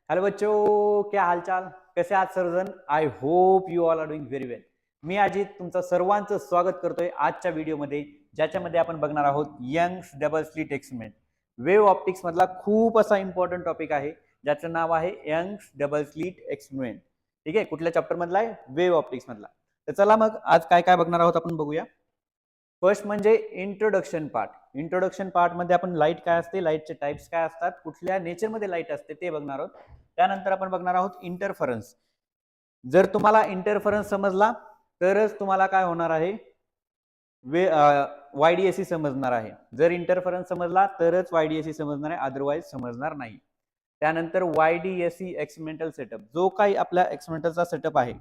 Hello बच्चों, क्या हालचाल, कसे आहात सर्वजण? I hope you all are doing very well. मी अजित तुमचं सर्वांचं स्वागत करतोय आजच्या व्हिडिओमध्ये, ज्याच्यामध्ये आपण बघणार आहोत Young's double slit experiment. Wave optics मधला खूप असा इम्पॉर्टंट टॉपिक आहे, ज्याचं नाव आहे यंग्स डबल स्लिट एक्सपेरिमेंट. ठीक आहे, कुठल्या चॅप्टर मधला आहे? वेव्ह ऑप्टिक्स मधला. तर चला मग आज काय काय बघणार आहोत आपण बघूया. फर्स्ट म्हणजे इंट्रोडक्शन पार्ट. इंट्रोडक्शन पार्ट मध्ये आपण लाईट काय असते, लाईटचे टाइप्स काय असतात, कुठल्या नेचर मध्ये लाईट असते ते बघणार आहोत. त्यानंतर आपण बघणार आहोत इंटरफरन्स. जर तुम्हाला इंटरफरन्स समजला तरच तुम्हाला काय होणार आहे, वायडीएसी समजणार आहे. जर इंटरफरन्स समजला तरच वायडीएसी समजणार आहे, अदरवाइज समजणार नाही. त्यानंतर वायडीएसी एक्सपेरिमेंटल सेटअप, जो काही आपल्या एक्सपेरिमेंटलचा सेटअप आहे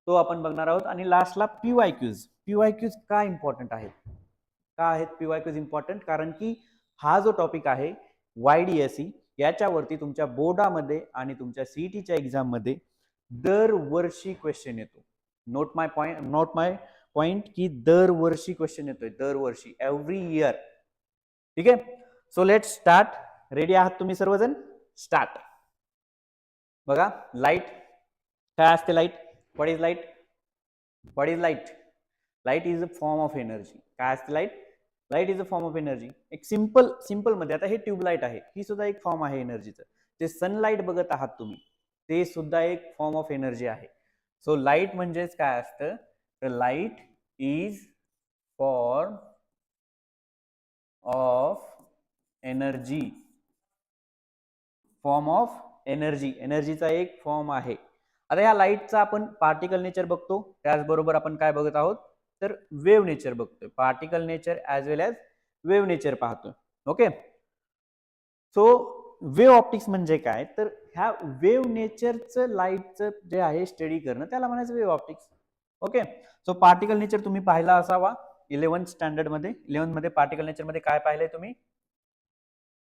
तो आपण बघणार आहोत. आणि लास्टला पीवायक्यूज. पीवायक्यूज का इम्पॉर्टंट आहेत, का आहेत पीवायक्यूज इम्पॉर्टंट? कारण की हा जो टॉपिक आहे वायडीएसी, याच्यावरती तुमच्या बोर्डामध्ये आणि तुमच्या सीईटीच्या एक्झाम मध्ये दरवर्षी क्वेश्चन येतो. नोट माय पॉइंट की दरवर्षी क्वेश्चन येतोय, दरवर्षी, एव्हरी इयर. ठीक आहे, सो लेट स्टार्ट. रेडी आहात तुम्ही सर्वजण? स्टार्ट. बघा, लाईट काय असते? Light, what is light? What is light? Light is a form of energy. काय असते light? Light is a form of energy. एक सिंपल मध्ये, आता हे ट्यूबलाइट आहे, ही सुद्धा एक फॉर्म आहे एनर्जीचं. जे सनलाइट बघत आहात तुम्ही, ते सुद्धा एक फॉर्म ऑफ एनर्जी आहे. सो लाईट म्हणजेच काय असतं? तर light is form of energy. Form of energy, एनर्जीचा एक फॉर्म आहे. आता या लाईटचा आपण पार्टिकल नेचर बघतो, त्याचबरोबर आपण काय बघत आहोत, तर वेव्ह नेचर बघतोय. पार्टिकल नेचर ऍज वेल एज वेव्ह नेचर पाहतोय. ओके, सो वेव्ह ऑप्टिक्स म्हणजे काय? तर ह्या वेव्ह नेचरचं लाईटचं जे आहे स्टडी करणं, त्याला म्हणायचं wave optics. Okay, so particle nature तुम्ही पाहिला असावा 11th स्टँडर्ड मध्ये. 11th मध्ये पार्टिकल नेचर मध्ये काय पाहिलंय तुम्ही?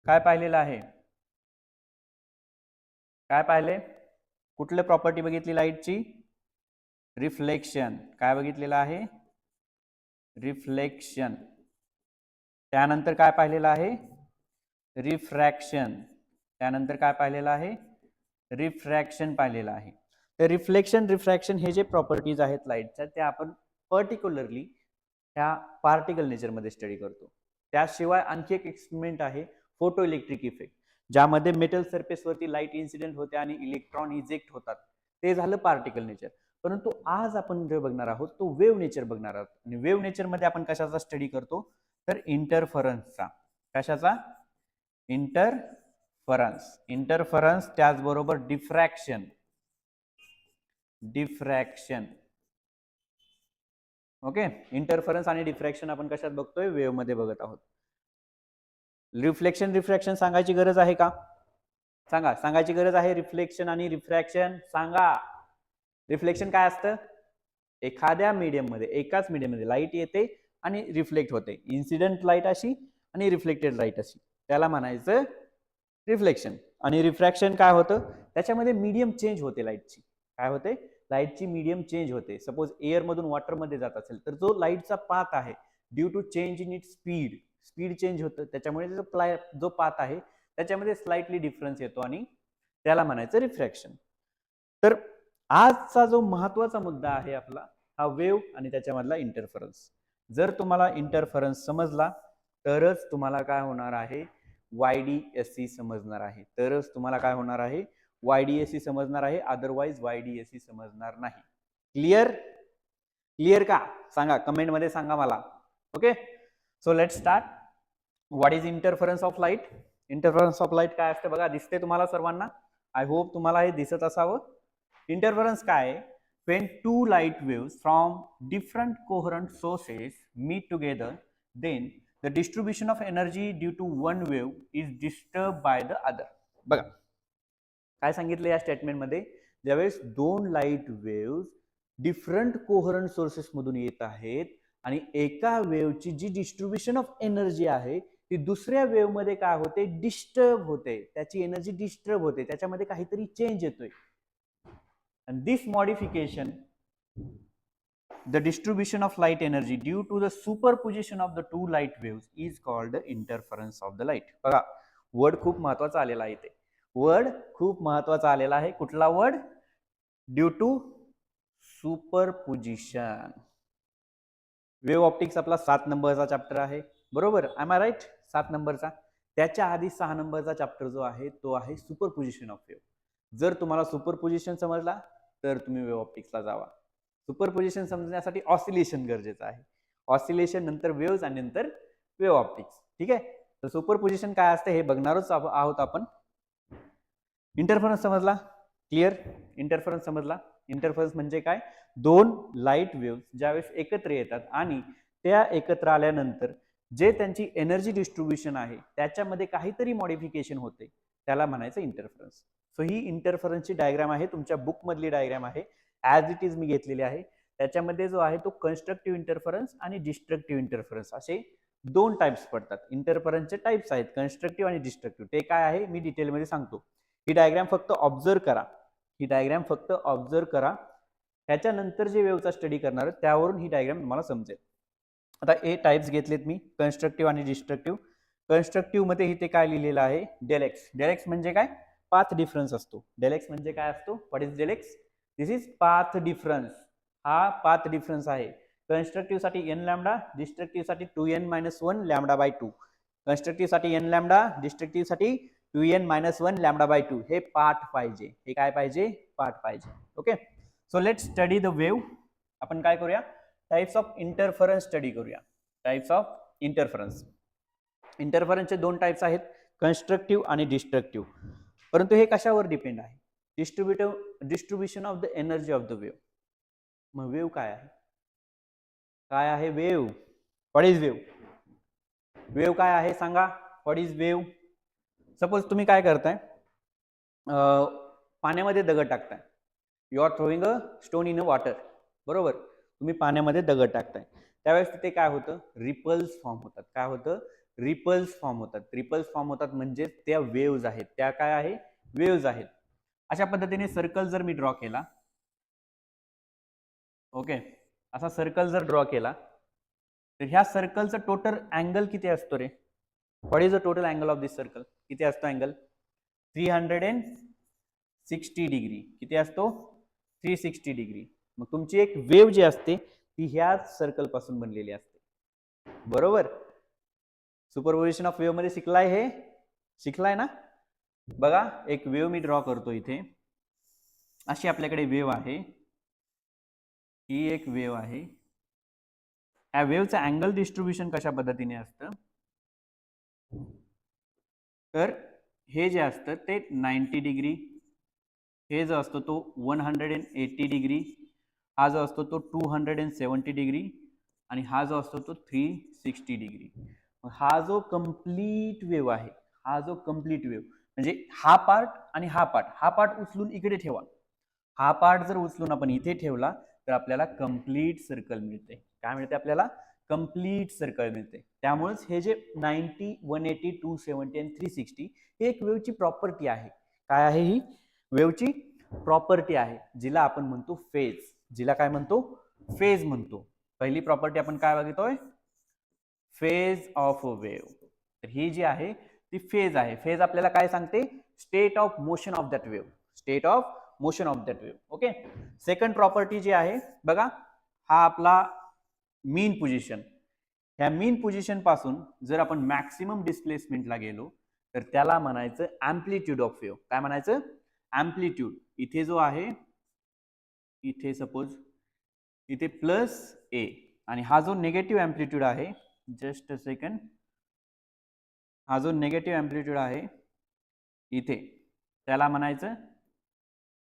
काय पाहिलेलं आहे? काय पाहिले? कुठली प्रॉपर्टी बघितली लाईटची? रिफ्लेक्शन. काय बघितलेलं आहे? रिफ्लेक्शन. त्यानंतर काय पाहिलेलं आहे? रिफ्रॅक्शन. त्यानंतर काय पाहिलेलं आहे? रिफ्रॅक्शन पाहिलेलं आहे. तर रिफ्लेक्शन, रिफ्रॅक्शन हे जे प्रॉपर्टीज आहेत लाईटच्या, त्या आपण पर्टिक्युलरली ह्या पार्टिकल नेचर मध्ये स्टडी करतो. त्याशिवाय आणखी एक एक्सपेरिमेंट आहे, फोटो इलेक्ट्रिक इफेक्ट, ज्यामध्ये मेटल सरफेसवरती लाईट इन्सिडेंट होते आणि इलेक्ट्रॉन इजेक्ट होतात. ते झालं पार्टिकल नेचर. परंतु आज आपण जे बघणार आहोत तो वेव्ह नेचर बघणार आहोत. आणि वेव्ह नेचर मध्ये आपण कशाचा स्टडी करतो? तर इंटरफरन्सचा. कशाचा? इंटरफरन्स. इंटरफरन्स, त्याचबरोबर डिफ्रॅक्शन. डिफ्रॅक्शन. ओके, इंटरफरन्स आणि डिफ्रॅक्शन आपण कशात बघतोय? वेव्ह मध्ये बघत आहोत. रिफ्लेक्शन, रिफ्रॅक्शन सांगायची गरज आहे का? सांगा, सांगायची गरज आहे? रिफ्लेक्शन आणि रिफ्रॅक्शन सांगा. रिफ्लेक्शन काय असतं? एखाद्या मीडियम मध्ये, एकाच मीडियम मध्ये लाईट येते आणि रिफ्लेक्ट होते. इन्सिडेंट लाईट अशी आणि रिफ्लेक्टेड लाईट अशी, त्याला म्हणायचं रिफ्लेक्शन. आणि रिफ्रॅक्शन काय होतं? त्याच्यामध्ये मीडियम चेंज होते लाईटची. काय होते? लाईटची मीडियम चेंज होते. सपोज एअर मधून वॉटर मध्ये जात असेल तर जो लाईटचा पाथ आहे, due to change in it speed, speed change होतं, त्याच्यामुळे जो पाथ आहे त्याच्यामध्ये स्लाइटली डिफरन्स येतो आणि त्याला म्हणायचं रिफ्रॅक्शन. तर आजचा जो महत्वाचा मुद्दा आहे आपला, हा वेव्ह आणि त्याच्यामधला इंटरफरन्स. जर तुम्हाला इंटरफरन्स समजला तरच तुम्हाला काय होणार आहे? वायडीएससी समजणार आहे. तरच तुम्हाला काय होणार आहे? वायडीएससी समजणार आहे, अदरवाइज वायडीएससी समजणार नाही. क्लिअर? क्लिअर का? सांगा, कमेंट मध्ये सांगा मला. Okay, so let start. What is interference of light? Interference of light काय असते बघा, दिसते तुम्हाला सर्वांना? आय होप तुम्हाला हे दिसत असावं. इंटरफरन्स काय आहे? When two light waves from different coherent sources meet together, then the distribution of energy due to one wave is disturbed by the other. बघा काय सांगितलं या स्टेटमेंट मध्ये, ज्यावेळेस दोन लाईट वेव्स डिफरंट कोहरंट सोर्सेस मधून येत आहेत आणि एका वेव्हची जी डिस्ट्रीब्युशन ऑफ एनर्जी आहे ती दुसऱ्या वेव्ह मध्ये काय होते? डिस्टर्ब होते. त्याची एनर्जी डिस्टर्ब होते, त्याच्यामध्ये काहीतरी चेंज येतोय. And this modification, the distribution of light energy due to the superposition of the two light waves is called the interference of the light. बघा, वर्ड खूप महत्वाचा आलेला आहे इथे. वर्ड खूप महत्वाचा आलेला आहे. कुठला word? Due to superposition. Wave optics आपला 7 नंबरचा चॅप्टर आहे, बरोबर? M I right? 7 नंबरचा. त्याच्या आधी 6 नंबरचा चॅप्टर जो आहे तो आहे सुपरपोजिशन ऑफ वेव्ह. जर तुम्हाला सुपरपोजिशन समजला तर तुम्ही वेव्ह ऑप्टिक्सला जावा. सुपरपोजिशन समजण्यासाठी ऑसिलेशन गरजेचं आहे. ऑसिलेशन नंतर वेव्हज आणि नंतर वेव्ह ऑप्टिक्स. ठीक आहे? तर सुपरपोजिशन काय असते हे बघणारच आहोत आपण. इंटरफरन्स समजला? क्लिअर? इंटरफरन्स समजला? इंटरफरन्स म्हणजे काय? दोन लाईट वेव्ह ज्यावेळेस एकत्र येतात आणि त्या एकत्र आल्यानंतर जे त्यांची एनर्जी डिस्ट्रीब्युशन आहे त्याच्यामध्ये काहीतरी मॉडिफिकेशन होते, त्याला म्हणायचं इंटरफरन्स. सो ही इंटरफरन्सची डायग्राम आहे, तुमच्या बुक मधली डायग्राम आहे, ॲज इट इज मी घेतलेली आहे. त्याच्यामध्ये जो आहे तो कन्स्ट्रक्टिव्ह इंटरफरन्स आणि डिस्ट्रक्टिव्ह इंटरफरन्स असे दोन टाइप्स पडतात. इंटरफरन्सचे टाइप्स आहेत कन्स्ट्रक्टिव्ह आणि डिस्ट्रक्टिव्ह. ते काय आहे मी डिटेलमध्ये सांगतो. ही डायग्राम फक्त ऑब्झर्व करा. ही डायग्राम फक्त ऑब्झर्व करा. त्याच्यानंतर जे वेव्हचा स्टडी करणार त्यावरून ही डायग्राम तुम्हाला समजेल. आता ए टाइप्स घेतलेत मी, कन्स्ट्रक्टिव्ह आणि डिस्ट्रक्टिव्ह. कन्स्ट्रक्टिव्ह मध्ये इथे काय लिहिलेलं आहे? Del x. डेल एक्स म्हणजे काय? पाथ डिफरन्स असतो. डेल एक्स म्हणजे काय असतो? What is del X? This is path difference. हा पाथ डिफरन्स आहे. कन्स्ट्रक्टिव्ह साठी एन लॅम्बडा, डिस्ट्रक्टिव्ह साठी 2n-1 लॅम्बडा बाय 2. कन्स्ट्रक्टिव्ह साठी एन लॅम्बडा, डिस्ट्रक्टिव्ह साठी 2n-1 लॅम्बडा बाय 2. हे पाठ पाहिजे. हे काय पाहिजे? पाठ पाहिजे. Okay. So let study the wave. आपण काय करूया? टाइप्स ऑफ इंटरफरन्स स्टडी करूया. Types of interference. इंटरफरन्सचे दोन टाइप्स आहेत, कन्स्ट्रक्टिव्ह आणि डिस्ट्रक्टिव्ह. परंतु हे कशावर डिपेंड आहे? Distribution of the energy of the wave. मग वेव्ह काय आहे? काय आहे wave? What is wave? Wave काय आहे सांगा? What is wave? सपोज तुम्ही काय करताय, पाण्यामध्ये दगड टाकताय. You are throwing a stone in a water, बरोबर? तुम्ही पाण्यामध्ये दगड टाकताय, त्यावेळेस तिथे काय होतं? रिपल्स फॉर्म होतात. काय होतं? रिपल्स फॉर्म होतात. रिपल्स फॉर्म होतात म्हणजे त्या वेव्हज आहेत. त्या काय आहे? वेव्हज आहेत. अशा पद्धतीने सर्कल जर मी ड्रॉ केला, ओके, असा सर्कल जर ड्रॉ केला तर ह्या सर्कलचा टोटल अँगल किती असतो रे? What is the total angle of this circle? किती असतो अँगल? 360 डिग्री. किती असतो? 360 डिग्री. मग तुमची एक वेव्ह जी असते ती ह्याच सर्कल पासून बनलेली असते, बरोबर? सुपरपोजिशन ऑफ वेव्ह मध्ये शिकलाय, हे शिकलाय ना? बघा, एक वेव्ह मी ड्रॉ करतो इथे. अशी आपल्याकडे वेव्ह आहे, ही एक वेव्ह आहे. या वेव्हचं अँगल डिस्ट्रीब्युशन कशा पद्धतीने असतं? तर हे जे असतं ते 90 डिग्री, हे जो असतो तो 180 डिग्री, हा जो असतो तो 270 डिग्री आणि हा जो असतो तो 360 डिग्री. हा जो कंप्लीट वेव्ह आहे, हा जो कंप्लीट वेव्ह म्हणजे हा पार्ट आणि हा पार्ट, हा पार्ट उचलून इकडे ठेवा. हा पार्ट जर उचलून आपण इथे ठेवला तर आपल्याला कंप्लीट सर्कल मिळते. काय मिळते आपल्याला? कंप्लीट सर्कल मिळते. त्यामुळेच हे जे 90, 180, 270 आणि 360 हे एक वेव्हची प्रॉपर्टी आहे. काय आहे ही? वेव्हची प्रॉपर्टी आहे, जिला आपण म्हणतो फेज. जिला काय म्हणतो? फेज म्हणतो. पहिली प्रॉपर्टी आपण काय बघतोय? Phase of a wave. तर ही जी आहे ती फेज आहे. फेज आपल्याला काय सांगते? State of motion of that wave. State of motion of that wave. Okay. Second property जी आहे बघा, हा आपला मीन पोझिशन. ह्या मीन पोझिशन पासून जर आपण मॅक्सिमम डिस्प्लेसमेंटला गेलो तर त्याला म्हणायचं अँप्लिट्यूड ऑफ वेव्ह. काय म्हणायचं? अँप्लिट्यूड. इथे जो आहे, इथे सपोज इथे प्लस ए आणि हा जो निगेटिव्ह अँप्लिट्यूड आहे, जस्ट अ सेकंड, हा जो निगेटिव्ह अँप्लिट्यूड आहे इथे त्याला म्हणायचं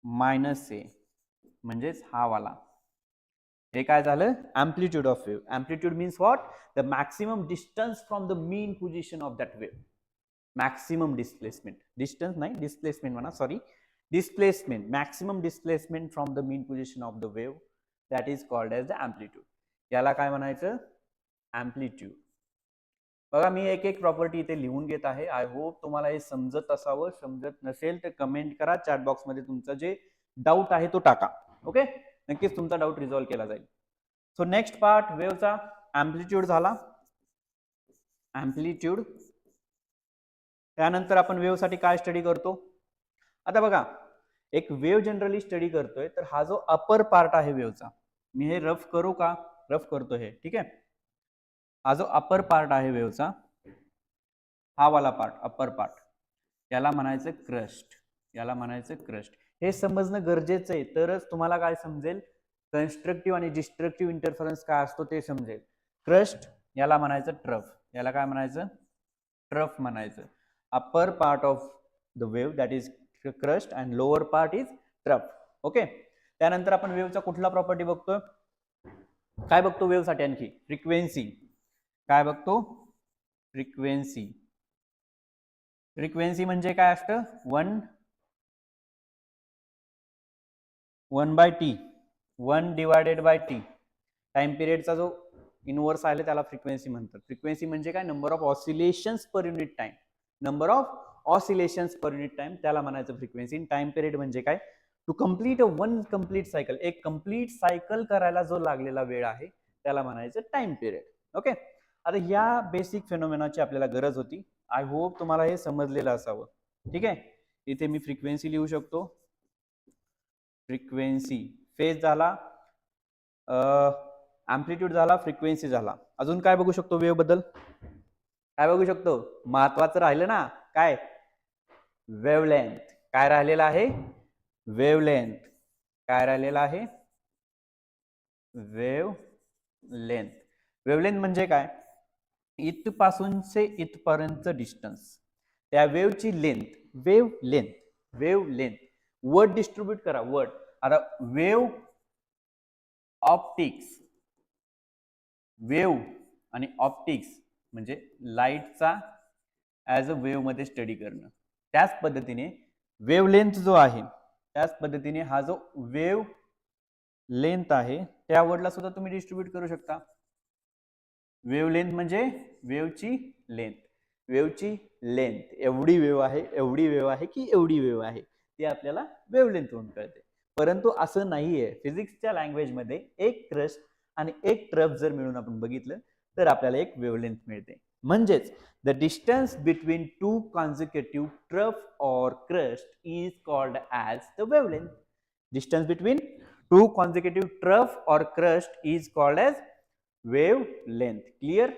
मायनस ए, म्हणजेच हा वाला. हे काय झालं? Amplitude of wave. Amplitude means what? The maximum distance from the mean position of that wave. Maximum displacement, distance नाही, डिस्प्लेसमेंट म्हणा, sorry, displacement, maximum displacement from the mean position of the wave, that is called as the amplitude. याला काय म्हणायचं? Amplitude. बघा, मी एक एक property इथे लिहून घेत आहे. आय होप तुम्हाला हे समजत असावं. समजत नसेल तर कमेंट करा, चॅट बॉक्स मध्ये तुमचा जे डाऊट आहे तो टाका. ओके, नक्कीच तुमचा डाऊट रिझॉल्व्ह केला जाईल. सो नेक्स्ट पार्ट वेव्हचा अँप्लिट्यूड झाला. अँप्लिट्यूड. त्यानंतर आपण वेव्ह साठी काय स्टडी करतो? आता बघा, एक वेव जनरली स्टडी करतोय तर हा जो अपर पार्ट आहे वेवचा, मी हे रफ करू का? रफ करतो हे, ठीक आहे. हा जो अपर पार्ट आहे वेवचा, हा वाला पार्ट, अपर पार्ट, याला म्हणायचं क्रस्ट, याला म्हणायचं क्रस्ट. हे समजणं गरजेचं आहे, तरच तुम्हाला काय समजेल कन्स्ट्रक्टिव्ह आणि डिस्ट्रक्टिव्ह इंटरफरन्स काय असतो ते समजेल. क्रस्ट याला म्हणायचं ट्रफ, याला काय म्हणायचं? ट्रफ म्हणायचं. Upper part of the wave that is crust and lower part is trough. Okay. त्यानंतर आपण वेवचा कुठला प्रॉपर्टी बघतो? काय बघतो वेव साठी आणखी? फ्रिक्वेन्सी. काय बघतो? फ्रिक्वेन्सी. फ्रिक्वेन्सी म्हणजे काय असतं? 1/t, 1/t. टाइम पिरियडचा जो इनवर्स आहे त्याला फ्रिक्वेन्सी म्हणतात. फ्रिक्वेन्सी म्हणजे काय? Number of oscillations per unit time. Number of oscillations per unit time त्याला म्हणायचं फ्रिक्वेन्सी. टाइम पिरियड म्हणजे काय? To complete one complete cycle, एक कम्प्लीट सायकल करायला जो लागलेला वेळ आहे त्याला म्हणायचं टाइम पिरियड. ओके. आता या बेसिक फेनोमेनाची आपल्याला गरज होती. आय होप तुम्हाला हे समजलेलं असावं. ठीक आहे. इथे मी फ्रिक्वेन्सी लिहू शकतो. फ्रिक्वेन्सी, फेज झाला, अँप्लिट्यूड झाला, फ्रिक्वेन्सी झाला. अजून काय बघू शकतो वेव बद्दल? काय बघू शकतो? महत्वाचं राहिलं ना, काय? वेवलेंथ. काय राहिलेलं आहे? वेवलेंथ. काय राहिलेलं आहे? वेवलेंथ. वेवलेंथ म्हणजे काय? इथपासूनचे इथपर्यंत डिस्टन्स, त्या वेवची length. Wavelength, wavelength. Word distribute करा, वर्ड. आता वेव ऑप्टिक्स, वेव आणि ऑप्टिक्स म्हणजे लाईटचा ॲज अ वेव मध्ये स्टडी करणं. त्याच पद्धतीने वेवलेंथ जो आहे, त्याच पद्धतीने हा जो वेव लेंथ आहे त्या वर्डला सुद्धा तुम्ही डिस्ट्रीब्यूट करू शकता. वेवलेंथ म्हणजे वेवची लेंथ. वेवची लेंथ, एवढी वेव आहे, एवढी वेव आहे की एवढी वेव आहे, ते आपल्याला वेवलेंथ म्हणून कळते. परंतु असं नाहीये. फिजिक्सच्या लँग्वेजमध्ये एक क्रस्ट आणि एक ट्रफ जर मिळून आपण बघितलं तर आपल्याला एक वेवलेंथ मिळते. म्हणजेच the distance between two consecutive trough और crest is called as the wavelength. Distance between two consecutive trough और crest is called as wavelength. Clear?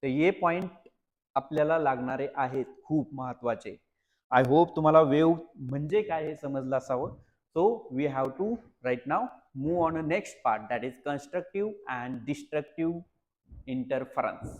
तर हे पॉइंट आपल्याला लागणारे आहेत, खूप महत्वाचे. आय होप तुम्हाला वेव म्हणजे काय हे समजलं असावं. So we have to right now move on to next part, that is constructive and destructive interference.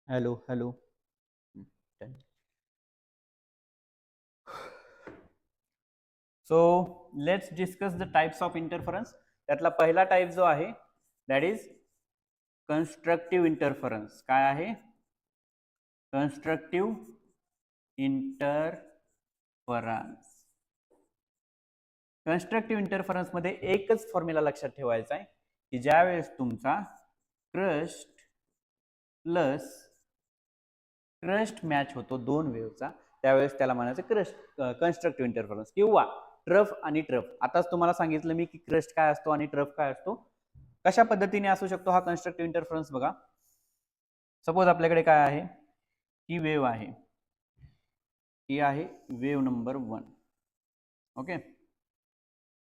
Hello, hello. So let's discuss the types of interference. त्यातला पहिला टाइप जो आहे दॅट इज कन्स्ट्रक्टिव्ह इंटरफरन्स. काय आहे? Constructive interference. Constructive interference मध्ये एकच formula लक्षात ठेवायचा आहे की ज्या वेळेस तुमचा क्रस्ट प्लस क्रस्ट मॅच होतो दोन वेव्हचा, त्यावेळेस त्याला म्हणायचं कन्स्ट्रक्टिव्ह इंटरफरन्स. किंवा ट्रफ आणि ट्रफ. आताच तुम्हाला सांगितलं मी की क्रस्ट काय असतो आणि ट्रफ काय असतो. कशा पद्धतीने असू शकतो हा कन्स्ट्रक्टिव्ह इंटरफरन्स? बघा, सपोज आपल्याकडे काय आहे, ही वेव्ह आहे, ही आहे वेव्ह नंबर 1. ओके.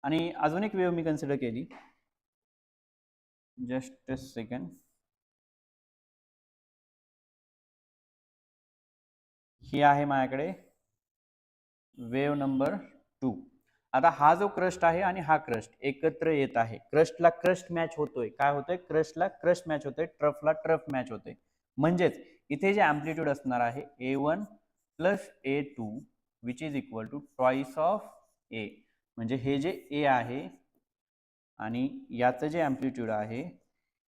आणि अजून एक वेव्ह मी कन्सिडर केली. Just a second. ही आहे माझ्याकडे वेव्ह नंबर 2. आता हा जो क्रस्ट आहे आणि हा क्रस्ट एकत्र येत आहे. क्रस्टला क्रस्ट मॅच होतोय. काय होतोय? क्रस्टला क्रस्ट मॅच होतोय, ट्रफला ट्रफ मॅच होतोय. म्हणजेच इथे जे अँप्लिट्यूड असणार आहे A1 plus A2 which is equal to twice of A. म्हणजे हे जे A आहे आणि याचं जे अँप्लिट्यूड आहे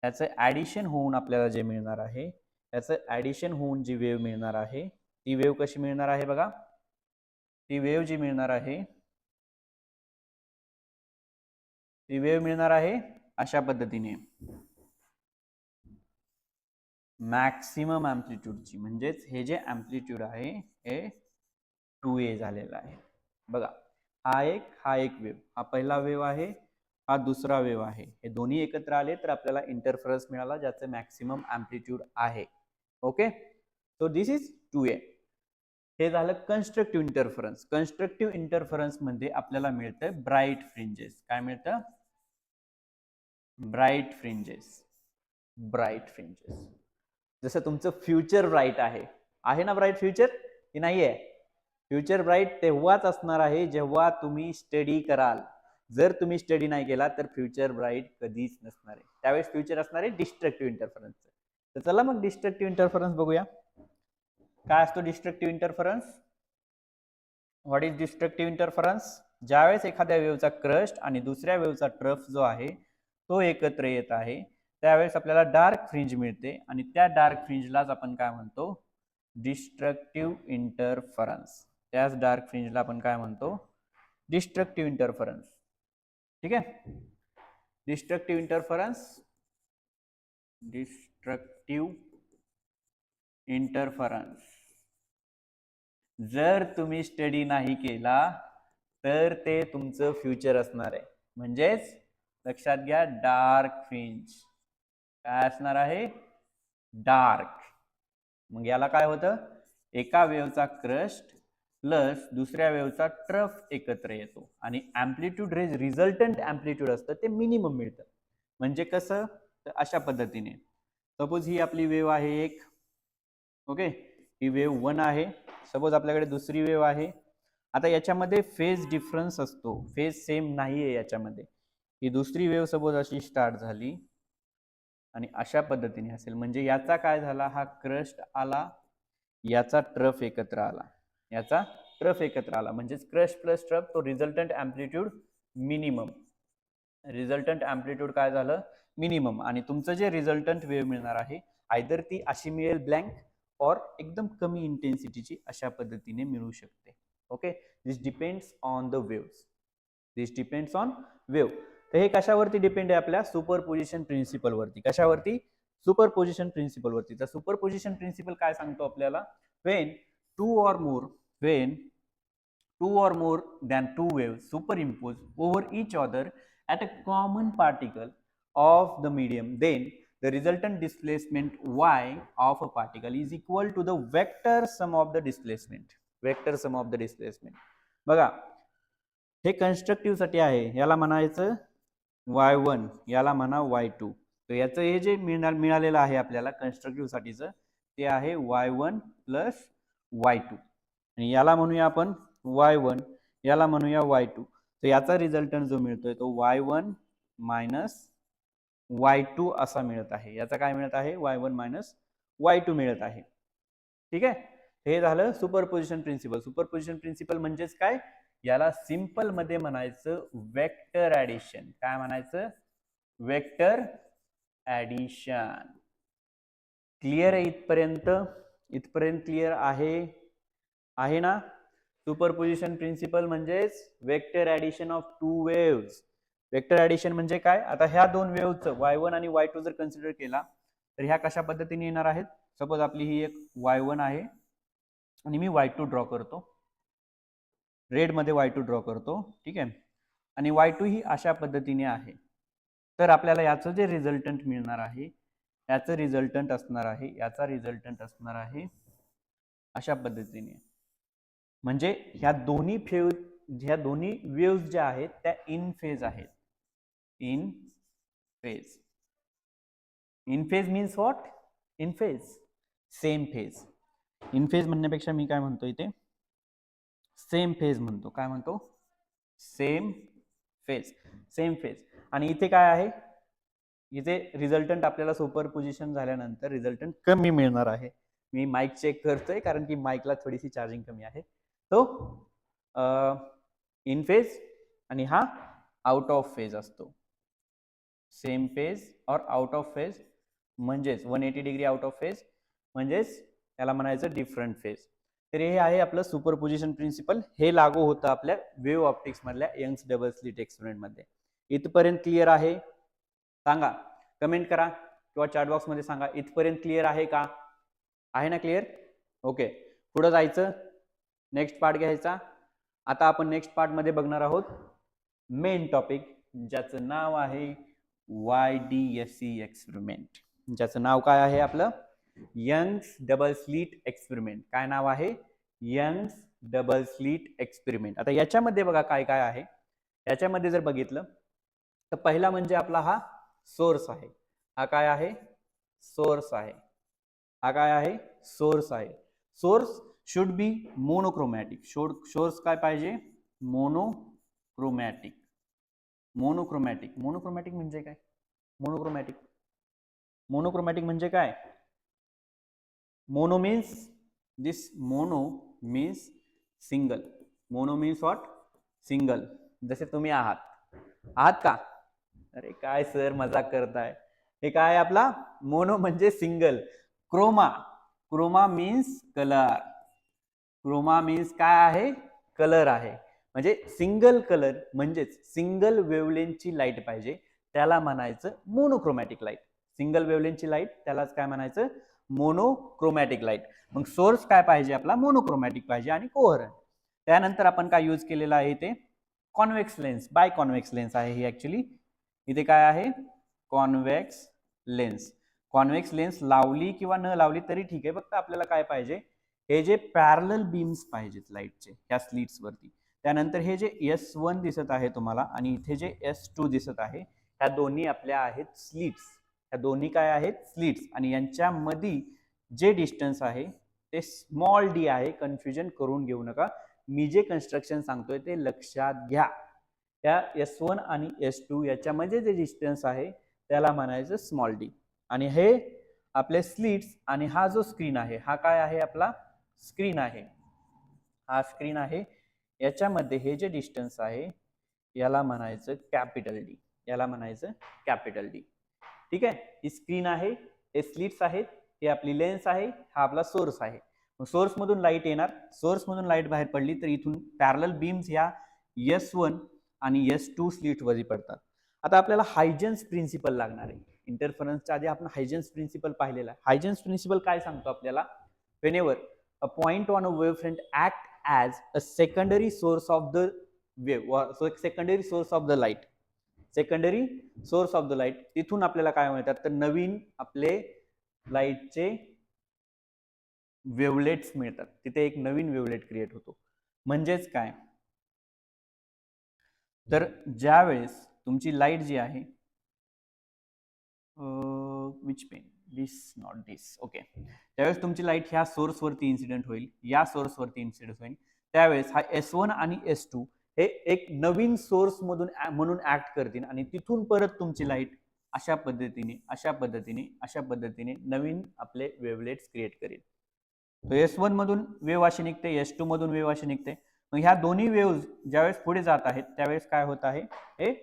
त्याचं ॲडिशन होऊन आपल्याला जे मिळणार आहे, त्याचं ॲडिशन होऊन जी वेव्ह मिळणार आहे, ती वेव्ह कशी मिळणार आहे बघा. ती वेव्ह जी मिळणार आहे, ती वेव्ह मिळणार आहे अशा पद्धतीने मॅक्सिमम अँप्लिट्यूडची. म्हणजेच हे जे अँप्लिट्यूड आहे हे 2A झालेलं आहे. बघा, हा एक वेव्ह, हा पहिला वेव्ह आहे, हा दुसरा वेव्ह आहे. हे दोन्ही एकत्र आले तर आपल्याला इंटरफरन्स मिळाला ज्याचं मॅक्सिमम अँप्लिट्यूड आहे. Okay, so this is 2A. हे झालं कन्स्ट्रक्टिव्ह इंटरफरन्स. कन्स्ट्रक्टिव्ह इंटरफरन्स मध्ये आपल्याला मिळतं ब्राईट फ्रिंजेस. काय मिळतं? Bright fringes. Bright fringes. जसं तुमचं फ्युचर ब्राईट आहे ना ब्राईट फ्युचर की नाहीये? फ्युचर ब्राईट तेव्हाच असणार आहे जेव्हा तुम्ही स्टडी कराल. जर तुम्ही स्टडी नाही केला तर फ्युचर ब्राईट कधीच नसणार आहे. त्यावेळेस फ्युचर असणार आहे डिस्ट्रक्टिव्ह इंटरफरन्स. तर चला मग डिस्ट्रक्टिव्ह इंटरफरन्स बघूया. काय असतो destructive interference? What is destructive interference? ज्यावेळेस एखाद्या वेव्हचा क्रस्ट आणि दुसऱ्या वेव्हचा ट्रफ जो आहे तो एकत्र येत आहे त्यावेळेस आपल्याला डार्क फ्रिंज मिळते आणि त्या डार्क फ्रिंजलाच आपण काय म्हणतो? Destructive interference. त्याच डार्क फ्रिंजला आपण काय म्हणतो? Destructive interference. ठीक आहे. Destructive interference. डिस्ट्रक्टिव्ह इंटरफरन्स जर तुम्ही स्टडी नाही केला तर ते तुमचं फ्युचर असणार आहे. म्हणजेच लक्षात घ्या, डार्क फ्रिंज काय असणार आहे? डार्क. मग याला काय होतं? एका वेव्हचा क्रस्ट प्लस दुसऱ्या वेव्हचा ट्रफ एकत्र येतो आणि अँप्लिट्यूड रिझल्टंट अँप्लिट्यूड असतं ते मिनिमम मिळतं. म्हणजे कसं? तर अशा पद्धतीने सपोज ही आपली वेव्ह आहे एक. ओके, ही वेव्ह 1 आहे. सपोज आपल्याकडे दुसरी वेव्ह आहे. आता याच्यामध्ये फेज डिफरन्स असतो, फेज सेम नाहीये याच्यामध्ये. ही दुसरी वेव्ह सपोज अशी स्टार्ट झाली आणि अशा पद्धतीने असेल. म्हणजे याचा काय झाला? हा क्रस्ट आला, याचा ट्रफ एकत्र आला, याचा ट्रफ एकत्र आला. म्हणजेच क्रस्ट प्लस ट्रफ तो resultant amplitude minimum. Resultant amplitude काय झालं? मिनिमम. आणि तुमचं जे रिझल्टंट वेव्ह मिळणार आहे आयदर ती अशी मिळेल ब्लँक और एकदम कमी इंटेन्सिटीची अशा पद्धतीने मिळू शकते. Okay, this depends on the waves. This depends on wave. तर हे कशावरती डिपेंड आहे? आपल्या सुपरपोजिशन प्रिन्सिपल वरती. कशावरती? सुपरपोजिशन प्रिन्सिपल वरती. तर सुपरपोजिशन प्रिन्सिपल काय सांगतो आपल्याला? when two or more than two waves superimpose over each other at a common particle of the medium, then the resultant displacement y of a particle is equal to the vector sum of the displacement. Vector sum of the displacement. बघा, हे constructive साठी आहे. याला म्हणायचं y1, याला म्हणा y2. तर याचं हे जे मिळालेलं आहे आपल्याला कन्स्ट्रक्टिव्ह साठीचं ते आहे y1 प्लस y2 आणि याला म्हणूया आपण y1, याला म्हणूया y2. तर याचा रिझल्टंट जो मिळतोय तो y1 मायनस y2 असा मिळत आहे. याचा काय मिळत आहे? y1 मायनस y2 मिळत आहे. ठीक आहे. हे झालं सुपरपोजिशन प्रिन्सिपल. सुपरपोजिशन प्रिन्सिपल म्हणजेच काय? याला सिंपल मध्ये म्हणायचं वेक्टर ऍडिशन. काय म्हणायचं? Vector addition. क्लिअर आहे इथपर्यंत? इथपर्यंत क्लिअर आहे ना? सुपरपोजिशन प्रिन्सिपल म्हणजेच vector addition of two waves. Vector addition म्हणजे काय? आता ह्या दोन वेव्हचं y1 आणि y2 जर कन्सिडर केला तर ह्या कशा पद्धतीने येणार आहेत? सपोज आपली ही एक y1 आहे आणि मी y2 ड्रॉ करतो. रेड मध्ये y2 ड्रॉ करतो. ठीक आहे. आणि y2 ही अशा पद्धतीने आहे. तर आपल्याला याचं जे रिझल्टंट मिळणार आहे याचं रिझल्टंट असणार आहे, याचा रिझल्टंट असणार आहे अशा पद्धतीने. म्हणजे ह्या दोन्ही वेव्ज ज्या आहेत त्या इन फेज आहेत. In phase. In phase means what? In phase, same phase. In phase म्हणण्यापेक्षा मी काय म्हणतो इथे सेम फेज म्हणतो. काय म्हणतो? Same phase. Same phase. आणि इथे काय आहे? इथे रिझल्टंट आपल्याला सुपरपोजिशन झाल्यानंतर रिझल्टंट कमी मिळणार आहे. मी माईक चेक करतोय कारण की माईकला थोडीशी चार्जिंग कमी आहे. तो इन फेज आणि हा आउट ऑफ फेज असतो. सेम फेज और आउट ऑफ फेज म्हणजेच 180 डिग्री आउट ऑफ फेज म्हणजेच त्याला म्हणायचं डिफरंट फेज. तर हे आहे आपलं सुपरपोजिशन प्रिन्सिपल. हे लागू होतं आपल्या वेव्ह ऑप्टिक्स मधल्या यंग्स डबल स्लिट एक्सपेरिमेंट मध्ये. इथपर्यंत क्लिअर आहे? सांगा, कमेंट करा किंवा चॅट बॉक्स मध्ये सांगा इथपर्यंत क्लिअर आहे का? आहे ना क्लिअर? ओके, पुढे जायचं, नेक्स्ट पार्ट घ्यायचा. आता आपण नेक्स्ट पार्ट मध्ये बघणार आहोत मेन टॉपिक, ज्याचं नाव आहे YDSE एक्सपेरिमेंट. ज्याचं नाव काय आहे आपलं? Young's double slit experiment. काय नाव आहे? Young's double slit experiment. आता याच्यामध्ये बघा काय काय आहे. याच्यामध्ये जर बघितलं तर पहिला म्हणजे आपला हा सोर्स आहे. हा काय आहे? सोर्स आहे. हा काय आहे? सोर्स आहे. Source should be monochromatic. Source काय पाहिजे? मोनोक्रोमॅटिक. मोनोक्रोमॅटिक. मोनोक्रोमॅटिक म्हणजे काय? मोनोक्रोमॅटिक. मोनोक्रोमॅटिक म्हणजे काय? Mono means this. Mono means single. Mono means what? Single. जसे तुम्ही आहात का? अरे काय सर मजाक करताय. हे काय आपला मोनो म्हणजे single. Chroma. Chroma means colour. Chroma means काय आहे? कलर आहे. म्हणजे सिंगल कलर म्हणजेच सिंगल वेव्हलेंथची लाईट पाहिजे, त्याला म्हणायचं मोनोक्रोमॅटिक लाईट. सिंगल वेव्हलेंथची लाईट त्यालाच काय म्हणायचं? Monochromatic light. मग सोर्स काय पाहिजे आपला? मोनोक्रोमॅटिक पाहिजे आणि कोहरंट. त्यानंतर आपण काय यूज केलेलं आहे ते convex lens. Bi convex lens आहे ही ऍक्च्युली. इथे काय आहे? Convex lens. कॉन्व्हेक्स लेन्स लावली किंवा न लावली तरी ठीक आहे, फक्त आपल्याला काय पाहिजे? हे जे पॅरलल बीम्स पाहिजेत लाईटचे ह्या स्लिट्स वरती. त्यानंतर हे जे S1 दिसत आहे तुम्हाला आणि इथे जे S2 दिसत आहे, ह्या दोन्ही आपल्या आहेत स्लिट्स. ह्या दोन्ही काय आहेत? स्लिट्स. आणि यांच्यामध्ये जे डिस्टन्स आहे ते स्मॉल डी आहे. कन्फ्युजन करून घेऊ नका. मी जे कन्स्ट्रक्शन सांगतोय ते लक्षात घ्या. त्या S1 आणि S2 याच्यामध्ये जे डिस्टन्स आहे त्याला म्हणायचं स्मॉल डी. आणि हे आपले स्लिट्स आणि हा जो स्क्रीन आहे हा काय आहे? आपला स्क्रीन आहे. हा स्क्रीन आहे. याच्यामध्ये हे जे डिस्टन्स आहे याला म्हणायचं कॅपिटल डी. याला म्हणायचं कॅपिटल डी. ठीक आहे. ही स्क्रीन आहे, हे स्लिट्स आहेत, हे आपली लेन्स आहे, हा आपला सोर्स आहे. सोर्स मधून लाईट येणार. सोर्स मधून लाईट बाहेर पडली तर इथून पॅरलल बीम्स ह्या S1 आणि S2 स्लिट वरती पडतात. आता आपल्याला हायजेन्स प्रिन्सिपल लागणार आहे. इंटरफरन्सच्या आधी आपण हायजेन्स प्रिन्सिपल पाहिलेला आहे. हायजेन्स प्रिन्सिपल काय सांगतो आपल्याला? Whenever a point on a wavefront act as a secondary source of the wave, secondary source of the light. Secondary source of the light. तिथून आपल्याला काय मिळतात? तर नवीन आपले लाईटचे वेव्हलेट्स मिळतात. तिथे एक नवीन वेव्हलेट क्रिएट होतो. म्हणजेच काय? तर ज्या वेळेस तुमची लाईट जी आहे which pen this not this okay, त्यावेळेस तुमची लाईट ह्या सोर्स वरती इन्सिडेंट होईल, या सोर्स वरती इन्सिडेंट होईल. त्यावेळेस हा S1 आणि S2 हे एक नवीन सोर्स मधून म्हणून ऍक्ट करतील आणि तिथून परत तुमची लाईट अशा पद्धतीने नवीन आपले वेव्हलेट्स क्रिएट करेल. S1 मधून वेव्ह अशी निघते, S2 मधून वेव्ह अशी निघते. मग ह्या दोन्ही वेव्ह ज्यावेळेस पुढे जात आहेत त्यावेळेस काय होत आहे? हे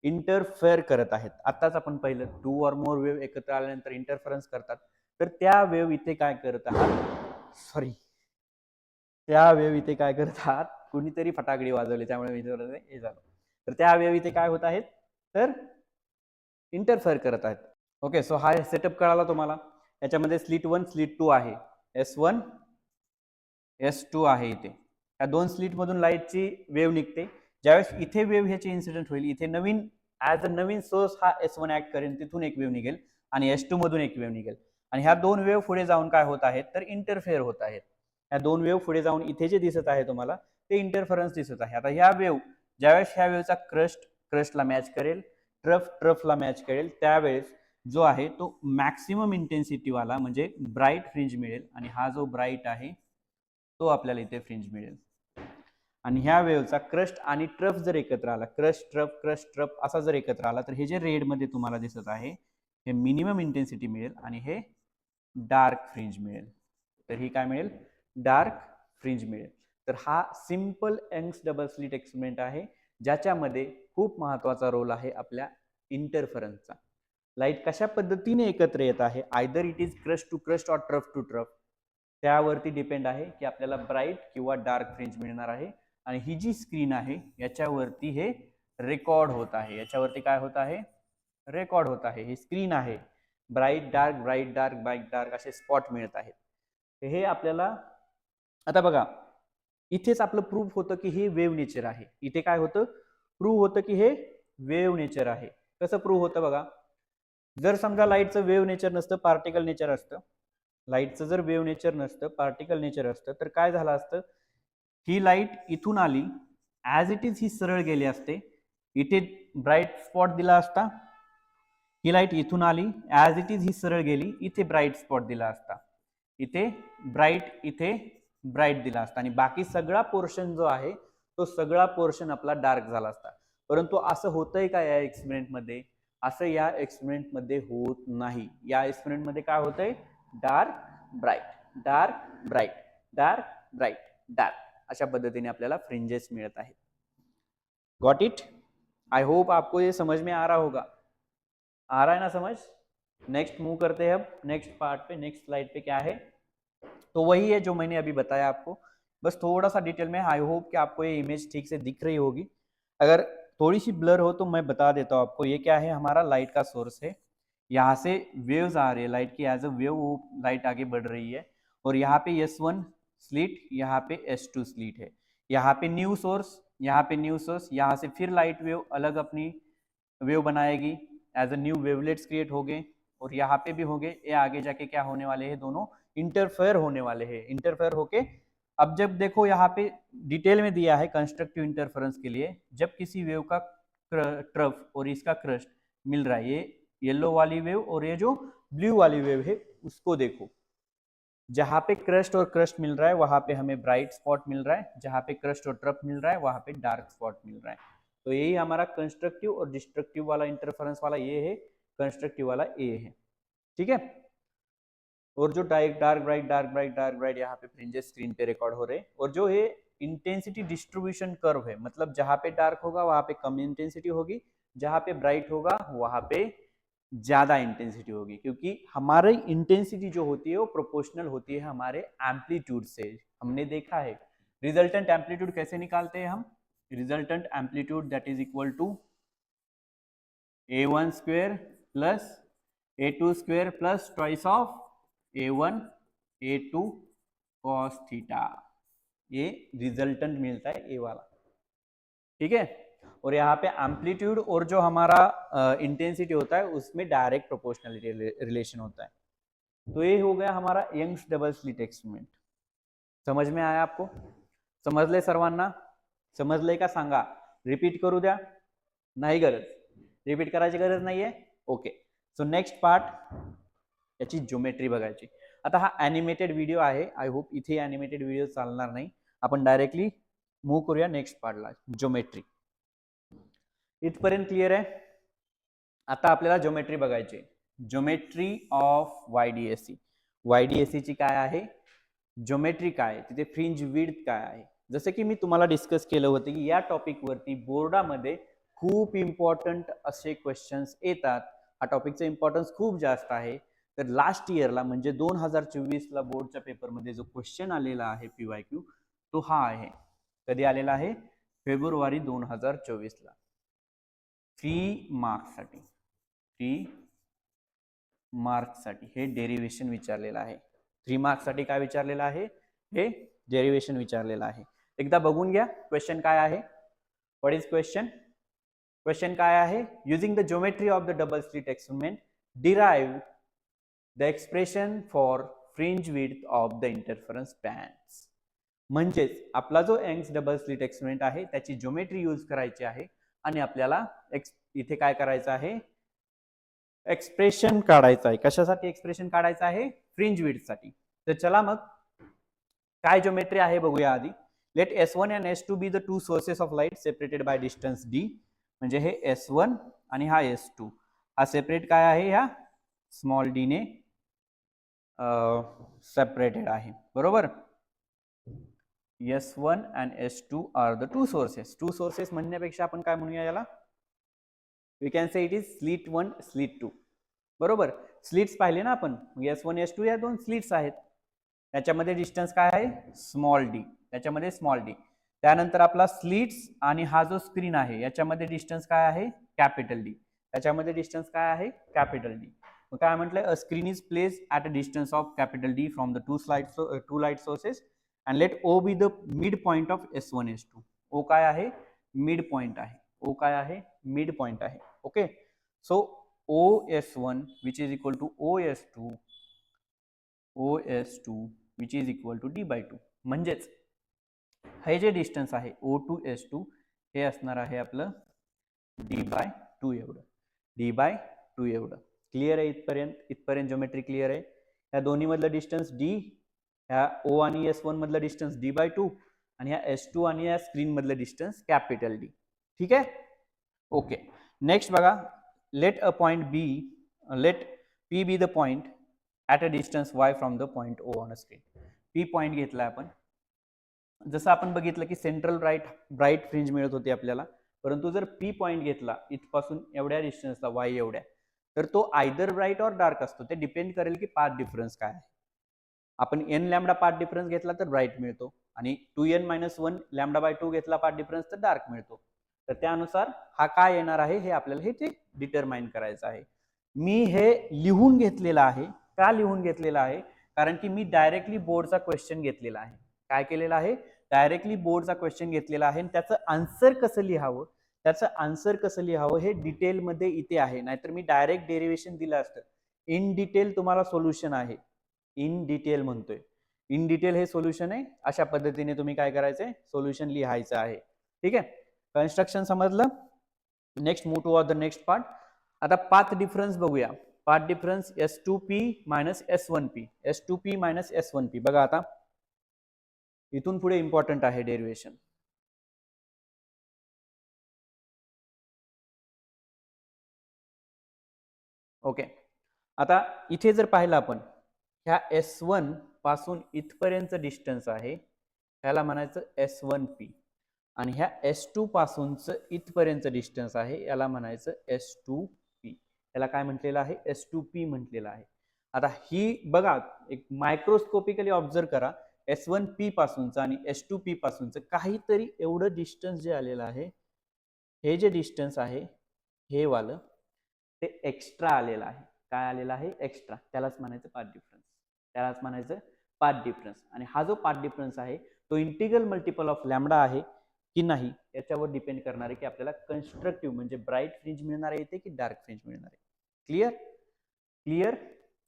इंटरफेअर करत आहेत. आताच आपण पाहिलं 2 or more वेव्ह एकत्र आल्यानंतर इंटरफरन्स करतात. तर त्या वेव्ह इथे काय करत आहात? सॉरी, त्या वेव्ह इथे काय करत आहात? कुणीतरी फटाकडी वाजवली त्यामुळे हे झालं. तर त्या वेव्ह इथे काय होत आहेत? तर इंटरफेअर करत आहेत. ओके, सो हा सेटअप कळाला तुम्हाला. याच्यामध्ये स्लिट 1 स्लिट 2 आहे. S1 S2 आहे. इथे या दोन स्लिट मधून लाईटची वेव्ह निघते. ज्यावेळेस इथे वेव्ह ह्याची इन्सिडेंट होईल, इथे नवीन ऍज अ नवीन सोर्स हा S1 ऍक्ट करेल, तिथून एक वेव्ह निघेल आणि S2 मधून एक वेव्ह निघेल. आणि ह्या दोन वेव्ह पुढे जाऊन काय होत आहेत? तर इंटरफेअर होत आहेत. ह्या दोन वेव्ह पुढे जाऊन इथे जे दिसत आहे तुम्हाला ते इंटरफरन्स दिसत आहे. आता ह्या वेव्ह ज्यावेळेस ह्या वेव्हचा क्रस्टला मॅच करेल, ट्रफला मॅच करेल, त्यावेळेस जो आहे तो मॅक्सिमम इंटेन्सिटी वाला म्हणजे ब्राईट फ्रिंज मिळेल आणि हा जो ब्राईट आहे तो आपल्याला इथे फ्रिंज मिळेल. आणि ह्या वेव्हचा क्रस्ट आणि ट्रफ जर एकत्र आला, क्रस्ट ट्रफ असा जर एकत्र आला तर हे जे रेड मध्ये तुम्हाला दिसत आहे हे मिनिमम इंटेन्सिटी मिळेल आणि हे डार्क फ्रिंज मिळेल. तर ही काय मिळेल? डार्क फ्रिंज मिळेल. तर हा simple Young's double slit experiment आहे ज्याच्यामध्ये खूप महत्वाचा रोल आहे आपल्या इंटरफरन्सचा. लाईट कशा पद्धतीने एकत्र येत आहे, either it is crest to crest or trough to trough, त्यावरती डिपेंड आहे की आपल्याला ब्राईट किंवा डार्क फ्रिंज मिळणार आहे. आणि ही जी स्क्रीन आहे याच्यावरती हे रेकॉर्ड होत आहे. याच्यावरती काय होत आहे? रेकॉर्ड होत आहे. ही स्क्रीन आहे. ब्राईट डार्क असे स्पॉट मिळत आहेत. हे आपल्याला आता बघा इथेच आपलं प्रूफ होतं की हे वेव्ह नेचर आहे. इथे काय होतं? प्रूव्ह होतं की हे वेव्ह नेचर आहे. कसं प्रूव्ह होतं बघा, जर समजा लाईटचं वेव्ह नेचर नसतं, पार्टिकल नेचर असतं, लाईटचं जर वेव्ह नेचर नसतं, पार्टिकल नेचर असतं, तर काय झालं असतं? ही लाईट इथून आली, ॲज इट इज ही सरळ गेली असते, इथे ब्राईट स्पॉट दिला असता. ही लाईट इथून आली, ॲज इट इज ही सरळ गेली, इथे ब्राईट स्पॉट दिला असता, इथे ब्राईट दिला असता आणि बाकी सगळा पोर्शन जो आहे तो सगळा पोर्शन आपला डार्क झाला असता. परंतु असं होतंय का या एक्सपेरिमेंटमध्ये? असं या एक्सपेरिमेंटमध्ये होत नाही. या एक्सपेरिमेंटमध्ये काय होतंय? डार्क ब्राईट अशा पद्धतीने आपल्याला फ्रिंजेस मिळत आहेत. Got it? आई होप आपको ये समझ में आ रहा होगा. आ रहा है ना समझ? नेक्स्ट मूव करते हैं अब नेक्स्ट पार्ट पे. नेक्स्ट स्लाइड पे क्या है? तो वही है जो मैंने अभी बताया आपको, बस थोड़ा सा डिटेल में. आई होप कि आपको ये इमेज ठीक से दिख रही होगी. अगर थोड़ी सी ब्लर हो तो मैं बता देता हूँ आपको. ये क्या है? हमारा लाइट का सोर्स है. यहाँ से वेव्स आ रही है लाइट की, एज अ वेव लाइट आगे बढ़ रही है. और यहाँ पे S1 स्लिट, यहाँ पे S2 स्लिट है. यहाँ पे न्यू सोर्स, यहाँ से फिर लाइट वेव अलग अपनी वेव बनाएगी, as a new wavelets create हो गए. और यहाँ पे भी होंगे. ये आगे जाके क्या होने वाले हैं? दोनों इंटरफेयर होने वाले हैं. इंटरफेयर होके अब जब देखो यहाँ पे डिटेल में दिया है कंस्ट्रक्टिव इंटरफेरेंस के लिए, जब किसी वेव का ट्रफ और इसका क्रस्ट मिल रहा है, ये येलो वाली वेव और ये जो ब्लू वाली वेव है उसको देखो. जहां पे क्रस्ट और क्रस्ट मिल रहा है वहां पे हमें ब्राइट स्पॉट मिल रहा है, जहां पे क्रस्ट और ट्रफ मिल रहा है वहां पे डार्क स्पॉट मिल रहा है. तो यही हमारा कंस्ट्रक्टिव और डिस्ट्रक्टिव वाला इंटरफेरेंस वाला ये है, कंस्ट्रक्टिव वाला ए है. ठीक है. और जो डार्क ब्राइट यहाँ पे फ्रिंजेस स्क्रीन पे रिकॉर्ड हो रहे हैं. और जो है इंटेंसिटी डिस्ट्रीब्यूशन कर्व है, मतलब जहां पे डार्क होगा वहां पे कम इंटेंसिटी होगी, जहां पे ब्राइट होगा वहां पे ज्यादा इंटेंसिटी होगी. क्योंकि हमारी इंटेंसिटी जो होती है वो प्रोपोर्शनल होती है हमारे एम्पलीट्यूड से. हमने देखा है रिजल्टेंट एम्पलीट्यूड कैसे निकालते हैं हम? Resultant amplitude that is equal to A1 square plus A2 square plus twice of A1 A2 cos theta. ये रिजल्टेंट मिलता है ए वाला. ठीक है. और यहाँ पे एम्पलीट्यूड और जो हमारा इंटेंसिटी होता है उसमें डायरेक्ट प्रोपोर्शनलिटी रिलेशन होता है. तो ये हो गया हमारा यंग्स डबल स्लिट एक्सपेरिमेंट. समझ में आया आपको? समजले सर्वांना? समजले का सांगा? रिपीट करू द्या? नाही गरज, रिपीट करायची गरज नाहीये. ओके. सो नेक्स्ट पार्ट याची ज्योमेट्री बघायची. आता हा ॲनिमेटेड व्हिडिओ आहे. आय होप इथे ॲनिमेटेड व्हिडिओ चालणार नाही. आपण डायरेक्टली मूव्ह करूया नेक्स्ट पार्टला, ज्योमेट्री. इथपर्यंत क्लिअर आहे? आता आपल्याला ज्योमेट्री बघायची. Geometry of YDSC. YDSC ची काय आहे ज्योमेट्री, काय तिथे फ्रिंज विड्थ काय आहे. जसं की मी तुम्हाला डिस्कस केलं होतं की या टॉपिक वरती बोर्डामध्ये खूप इम्पॉर्टंट असे क्वेश्चन्स येतात. हा टॉपिकचा इम्पॉर्टन्स खूप जास्त आहे. तर लास्ट इयरला म्हणजे 2024ला बोर्डच्या पेपरमध्ये जो क्वेश्चन आलेला आहे PYQ तो हा आहे. कधी आलेला आहे? फेब्रुवारी 2024ला. 3 मार्क्ससाठी हे डेरिव्हेशन विचारलेलं आहे. 3 मार्क्ससाठी काय विचारलेलं आहे? हे डेरिव्हेशन विचारलेलं आहे. एकदा बघून घ्या क्वेश्चन काय आहे. What is question? क्वेश्चन काय आहे? Using the geometry of the double slit experiment derive the expression for fringe width of the interference bands. म्हणजेच आपला जो यंग्स डबल स्लिट एक्सपेरिमेंट आहे त्याची ज्योमेट्री यूज करायची आहे आणि आपल्याला इथे काय करायचं आहे, एक्सप्रेशन काढायचं आहे. कशासाठी एक्सप्रेशन काढायचं आहे? फ्रिंज विड्थ साठी. तर चला मग काय ज्योमेट्री आहे बघूया आधी. Let S1 and S2 be the two sources of light separated by distance D. म्हणजे हे S1 आणि हा S2 हा सेपरेट काय आहे, ह्या स्मॉल d ने सेपरेटेड आहे, बरोबर. S1 and S2 are the two sources. Two sources म्हणण्यापेक्षा आपण काय म्हणूया याला, we can say it is slit 1 slit 2, बरोबर. स्लिट्स पाहिले ना आपण, S1 S2 या दोन स्लिट्स आहेत. त्याच्यामध्ये डिस्टन्स काय आहे, स्मॉल d. त्याच्यामध्ये स्मॉल d. त्यानंतर आपला स्लिट्स आणि हा जो स्क्रीन आहे याच्यामध्ये डिस्टन्स काय आहे, कॅपिटल D. त्याच्यामध्ये डिस्टन्स काय आहे, कॅपिटल D. मग काय म्हटलंय, a screen is place at a distance of capital D from the two light sources and let O be the mid point of S1 S2. O काय आहे, mid point आहे. O काय आहे, mid point आहे. Okay. So OS1 which is equal to OS2 which is equal to D/2. म्हणजेच हे जे distance आहे O2 S2 हे असणार आहे आपलं D/2 एवढं. D/2 एवढं. क्लिअर आहे इथपर्यंत? इथपर्यंत ज्योमेट्री क्लिअर आहे. या दोन्ही मधलं डिस्टन्स D, ह्या O आणि S1 मधलं डिस्टन्स D/2 आणि ह्या S2 आणि या स्क्रीन मधलं डिस्टन्स कॅपिटल D. ठीक आहे. ओके. नेक्स्ट बघा, let a point B, let P be the point at a distance Y from the point O on a screen. P point घेतला आपण. जसं आपण बघितलं की सेंट्रल ब्राईट फ्रिंज मिळत होती आपल्याला, परंतु जर P पॉइंट घेतला इथपासून एवढ्या डिस्टन्सला Y एवढ्या, तर तो आयदर ब्राईट और डार्क असतो. ते डिपेंड करेल की पाथ डिफरन्स काय आहे. आपण n लॅम्बडा पाथ डिफरन्स घेतला तर ब्राईट मिळतो आणि 2n-1 λ/2 घेतला पाथ डिफरन्स तर डार्क मिळतो. तर त्यानुसार हा काय येणार आहे हे आपल्याला हे डिटरमाइन करायचं आहे. मी हे लिहून घेतलेलं आहे. का लिहून घेतलेलं आहे? कारण की मी डायरेक्टली बोर्डचा क्वेश्चन घेतलेला आहे. काय केलेलं आहे? डायरेक्टली बोर्डचा क्वेश्चन घेतलेला आहे. त्याचं आन्सर कसं लिहावं हे डिटेलमध्ये इथे आहे. नाहीतर मी डायरेक्ट डेरिव्हेशन दिलं असतं. इन डिटेल तुम्हाला सोल्युशन आहे. इन डिटेल म्हणतोय, इन डिटेल हे सोल्युशन आहे. अशा पद्धतीने तुम्ही काय करायचंय, सोल्युशन लिहायचं आहे. ठीक आहे. कन्स्ट्रक्शन समजलं. Next move to the next part. आता पाथ डिफरन्स बघूया. Path difference S2P minus S1P. S2P minus S1P. बघा आता इथून पुढे इम्पॉर्टंट आहे डेरिव्हेशन. ओके. आता इथे जर पाहिलं आपण, ह्या S1 पासून इथपर्यंत डिस्टन्स आहे, ह्याला म्हणायचं S1P. आणि ह्या S2 पासूनचं इथपर्यंत डिस्टन्स आहे, याला म्हणायचं S2P. याला काय म्हटलेलं आहे, S2P म्हटलेलं आहे. आता ही बघा, एक मायक्रोस्कोपिकली ऑब्झर्व करा. S1P पासूनचं आणि S2P पासूनचं काहीतरी एवढं डिस्टन्स जे आलेलं आहे, हे जे डिस्टन्स आहे हे वालं ते एक्स्ट्रा आलेलं आहे. काय आलेलं आहे, एक्स्ट्रा. त्यालाच म्हणायचं पाथ डिफरन्स. त्यालाच म्हणायचं पाथ डिफरन्स. आणि हा जो पाथ डिफरन्स आहे तो इंटिग्रल मल्टिपल ऑफ लॅम्बडा आहे की नाही याच्यावर डिपेंड करणार आहे की आपल्याला कन्स्ट्रक्टिव्ह म्हणजे ब्राईट फ्रिंज मिळणार आहे इथे की डार्क फ्रिंज मिळणार आहे. Clear? Clear.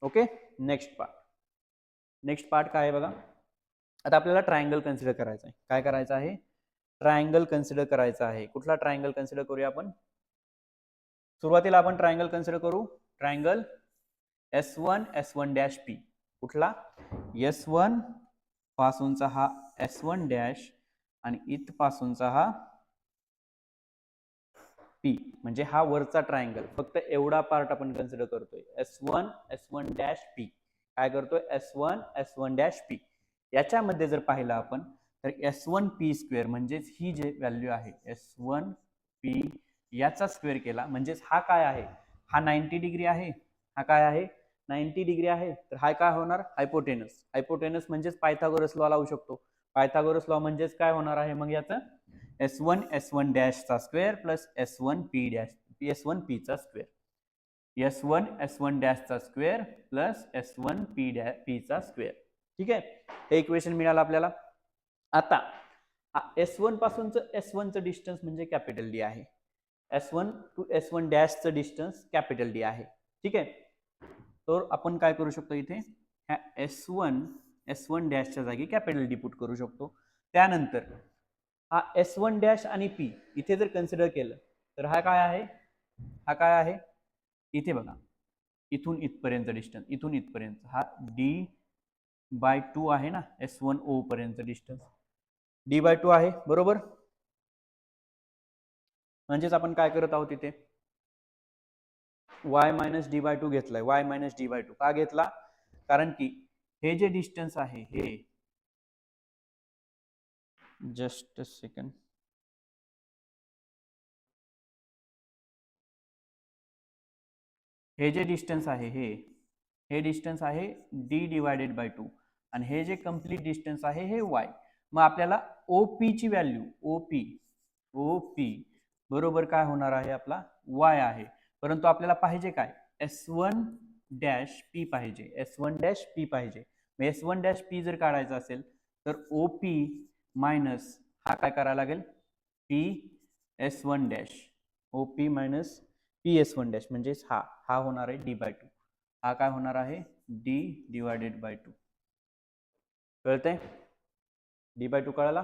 Okay. Next part काय आहे बघा. आता आपल्याला ट्रायंगल कन्सिडर करायचं आहे. काय करायचं आहे, ट्रायंगल कन्सिडर करायचा आहे. कुठला ट्रायंगल कन्सिडर करूया आपण? सुरुवातीला आपण ट्रायंगल कन्सिडर करू. Triangle S1-S1'P. कुठला? S1 पासूनचा हा S1' आणि इथपासूनचा हा P. म्हणजे हा वरचा ट्रायंगल. फक्त एवढा पार्ट आपण कन्सिडर करतोय. S1-S1'P. काय करतोय? S1-S1'P. याच्यामध्ये जर पाहिलं आपण तर S1P² म्हणजेच ही जे व्हॅल्यू आहे S1P याचा स्क्वेअर केला म्हणजेच हा काय आहे, हा 90 डिग्री आहे. हा काय आहे, 90 डिग्री आहे. तर हा काय होणार, हायपोटेनस. हायपोटेनस म्हणजेच पायथागोरस लॉ लावू शकतो. पायथागोरस लॉ म्हणजेच काय होणार आहे मग याचं, S1-S1' चा स्क्वेअर प्लस S1P चा स्क्वेअर. S1-S1' चा स्क्वेअर प्लस S1P चा स्क्वेअर. ठीक आहे. हे इक्वेशन मिळालं आपल्याला. आता S1 पासूनचं S1चं डिस्टन्स म्हणजे कॅपिटल D आहे. S1 to S1' चं डिस्टन्स कॅपिटल D आहे. ठीक आहे. तर आपण काय करू शकतो इथे, ह्या S1 डॅशच्या जागी कॅपिटल डी पुट करू शकतो. त्यानंतर हा S1 डॅश आणि P इथे जर कन्सिडर केलं तर हा काय आहे, हा काय आहे, इथे बघा इथून इथपर्यंत डिस्टन्स, इथून इथपर्यंत हा D/2 आहे ना, S1O पर्यंत डिस्टन्स D/2 आहे बरोबर. म्हणजेच आपण काय करत आहोत इथे y-d/2 घेतलाय. y-d/2 का घेतला, कारण की हे जे डिस्टन्स आहे हे, जस्ट अ सेकंड, हे जे डिस्टन्स आहे हे डिस्टन्स आहे d/2 आणि हे जे कंप्लीट डिस्टन्स आहे हे y. मग आपल्याला OP ची व्हॅल्यू OP बरोबर काय होणार आहे, आपला y आहे. परंतु आपल्याला पाहिजे काय, S1 डॅश P पाहिजे, S1 डॅश P पाहिजे. मग S1 डॅश P जर काढायचा असेल तर OP मायनस हा काय करायला लागेल, PS1 dash, OP minus PS1 dash म्हणजेच हा होणार आहे D/2. हा काय होणार आहे, D/2. कळतंय, D/2 कळाला.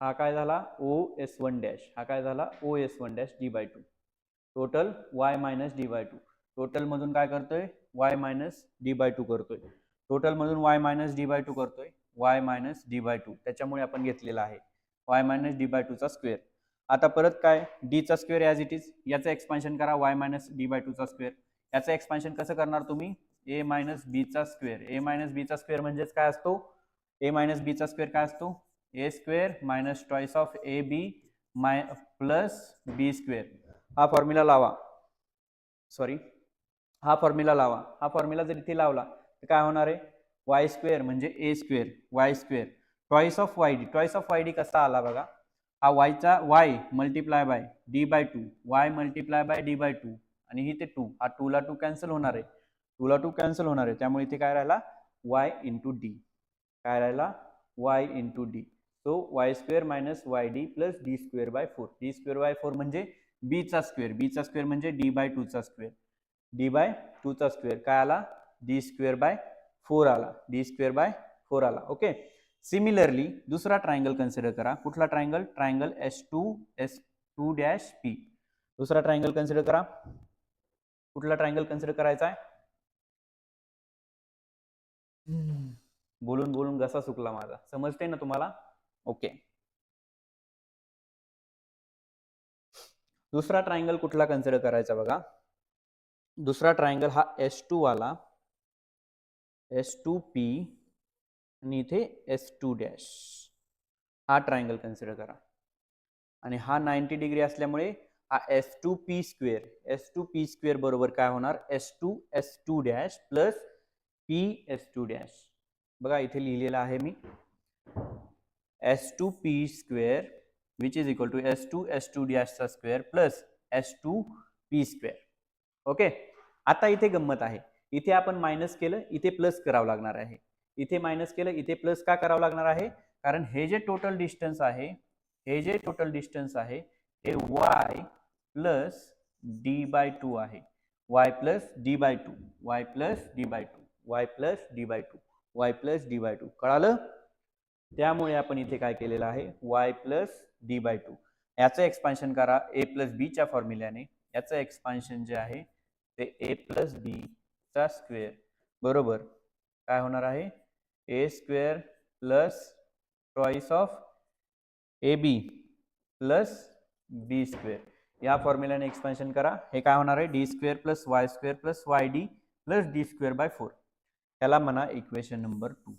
हा काय झाला OS1 डॅश, हा काय झाला OS1 dash D/2. Total y-d/2. Total मधून काय करतोय, y-d/2 करतोय. टोटल मधून y-d/2 करतोय, y-d/2. त्याच्यामुळे आपण घेतलेला आहे y-d/2 चा स्क्वेअर. आता परत काय, d चा स्क्वेअर ॲज इट इज, याचं एक्सपान्शन करा y-d/2 चा स्क्वेअर. याचं एक्सपान्शन कसं करणार तुम्ही, a-b चा स्क्वेअर. a-b चा स्क्वेअर म्हणजेच काय असतो, a-b चा स्क्वेअर काय असतो, a square minus twice of ab plus b square. हा फॉर्म्युला लावा, सॉरी हा फॉर्म्युला लावा. हा फॉर्म्युला जर इथे लावला तर काय होणार आहे, y स्क्वेअर म्हणजे a square, y square twice of yd. Twice of yd कसा आला बघा, हा y multiply by d/2, y multiply by d/2 आणि ही ते 2, हा 2 ला 2 कॅन्सल होणार आहे, 2 ला 2 कॅन्सल होणार आहे. त्यामुळे इथे काय राहिला y इंटू डी, काय राहिला y into D. So y square minus yd plus d square by 4. d square by 4 म्हणजे b चा स्क्वेअर, b चा स्क्वेअर म्हणजे d/2 चा स्क्वेअर, d/2 चा स्क्वेअर काय आला, d स्क्वेअर बाय 4 आला, d स्क्वेअर बाय 4 आला. ओके. सिमिलरली दुसरा ट्रायंगल कन्सिडर करा. कुठला triangle, triangle S2 dash P. दुसरा ट्रायंगल कन्सिडर करा. कुठला ट्रायंगल कन्सिडर करायचा आहे, बोलून बोलून घसा सुकला माझा, समजते ना तुम्हाला. ओके. दुसरा ट्रायंगल कुठला कन्सिडर करायचा बघा. दुसरा ट्रायंगल हा S2 वाला, S2P आणि इथे S2 डॅश, हा ट्रायंगल कन्सिडर करा. आणि हा 90 डिग्री असल्यामुळे हा S2P स्क्वेअर, S2P स्क्वेअर बरोबर काय होणार, S2 dash plus PS2 dash. बघा इथे लिहिलेलं आहे मी, S2P square which is equal to S2 डॅशचा square plus S2P square. Okay. आता इथे गंमत आहे, इथे आपण मायनस केलं, इथे प्लस करावं लागणार आहे. इथे मायनस केलं, इथे प्लस का करावं लागणार आहे, कारण हे जे टोटल डिस्टन्स आहे, हे जे टोटल डिस्टन्स आहे हे y प्लस d/2 आहे, y plus d/2, y plus d/2, y plus d/2, y plus d/2. कळालं. त्यामुळे आपण इथे काय केलेलं आहे, y प्लस d/2. याचं एक्सपान्शन करा a प्लस बी च्या फॉर्म्युल्याने. याचं एक्सपान्शन जे आहे ते a प्लस बी चा स्क्वेअर बरोबर काय होणार आहे, a square plus twice of ab plus B square. या फॉर्म्युल्याने एक्सपान्शन करा. हे काय होणार आहे, D square plus Y square plus yd plus D square by 4. त्याला म्हणा equation number 2.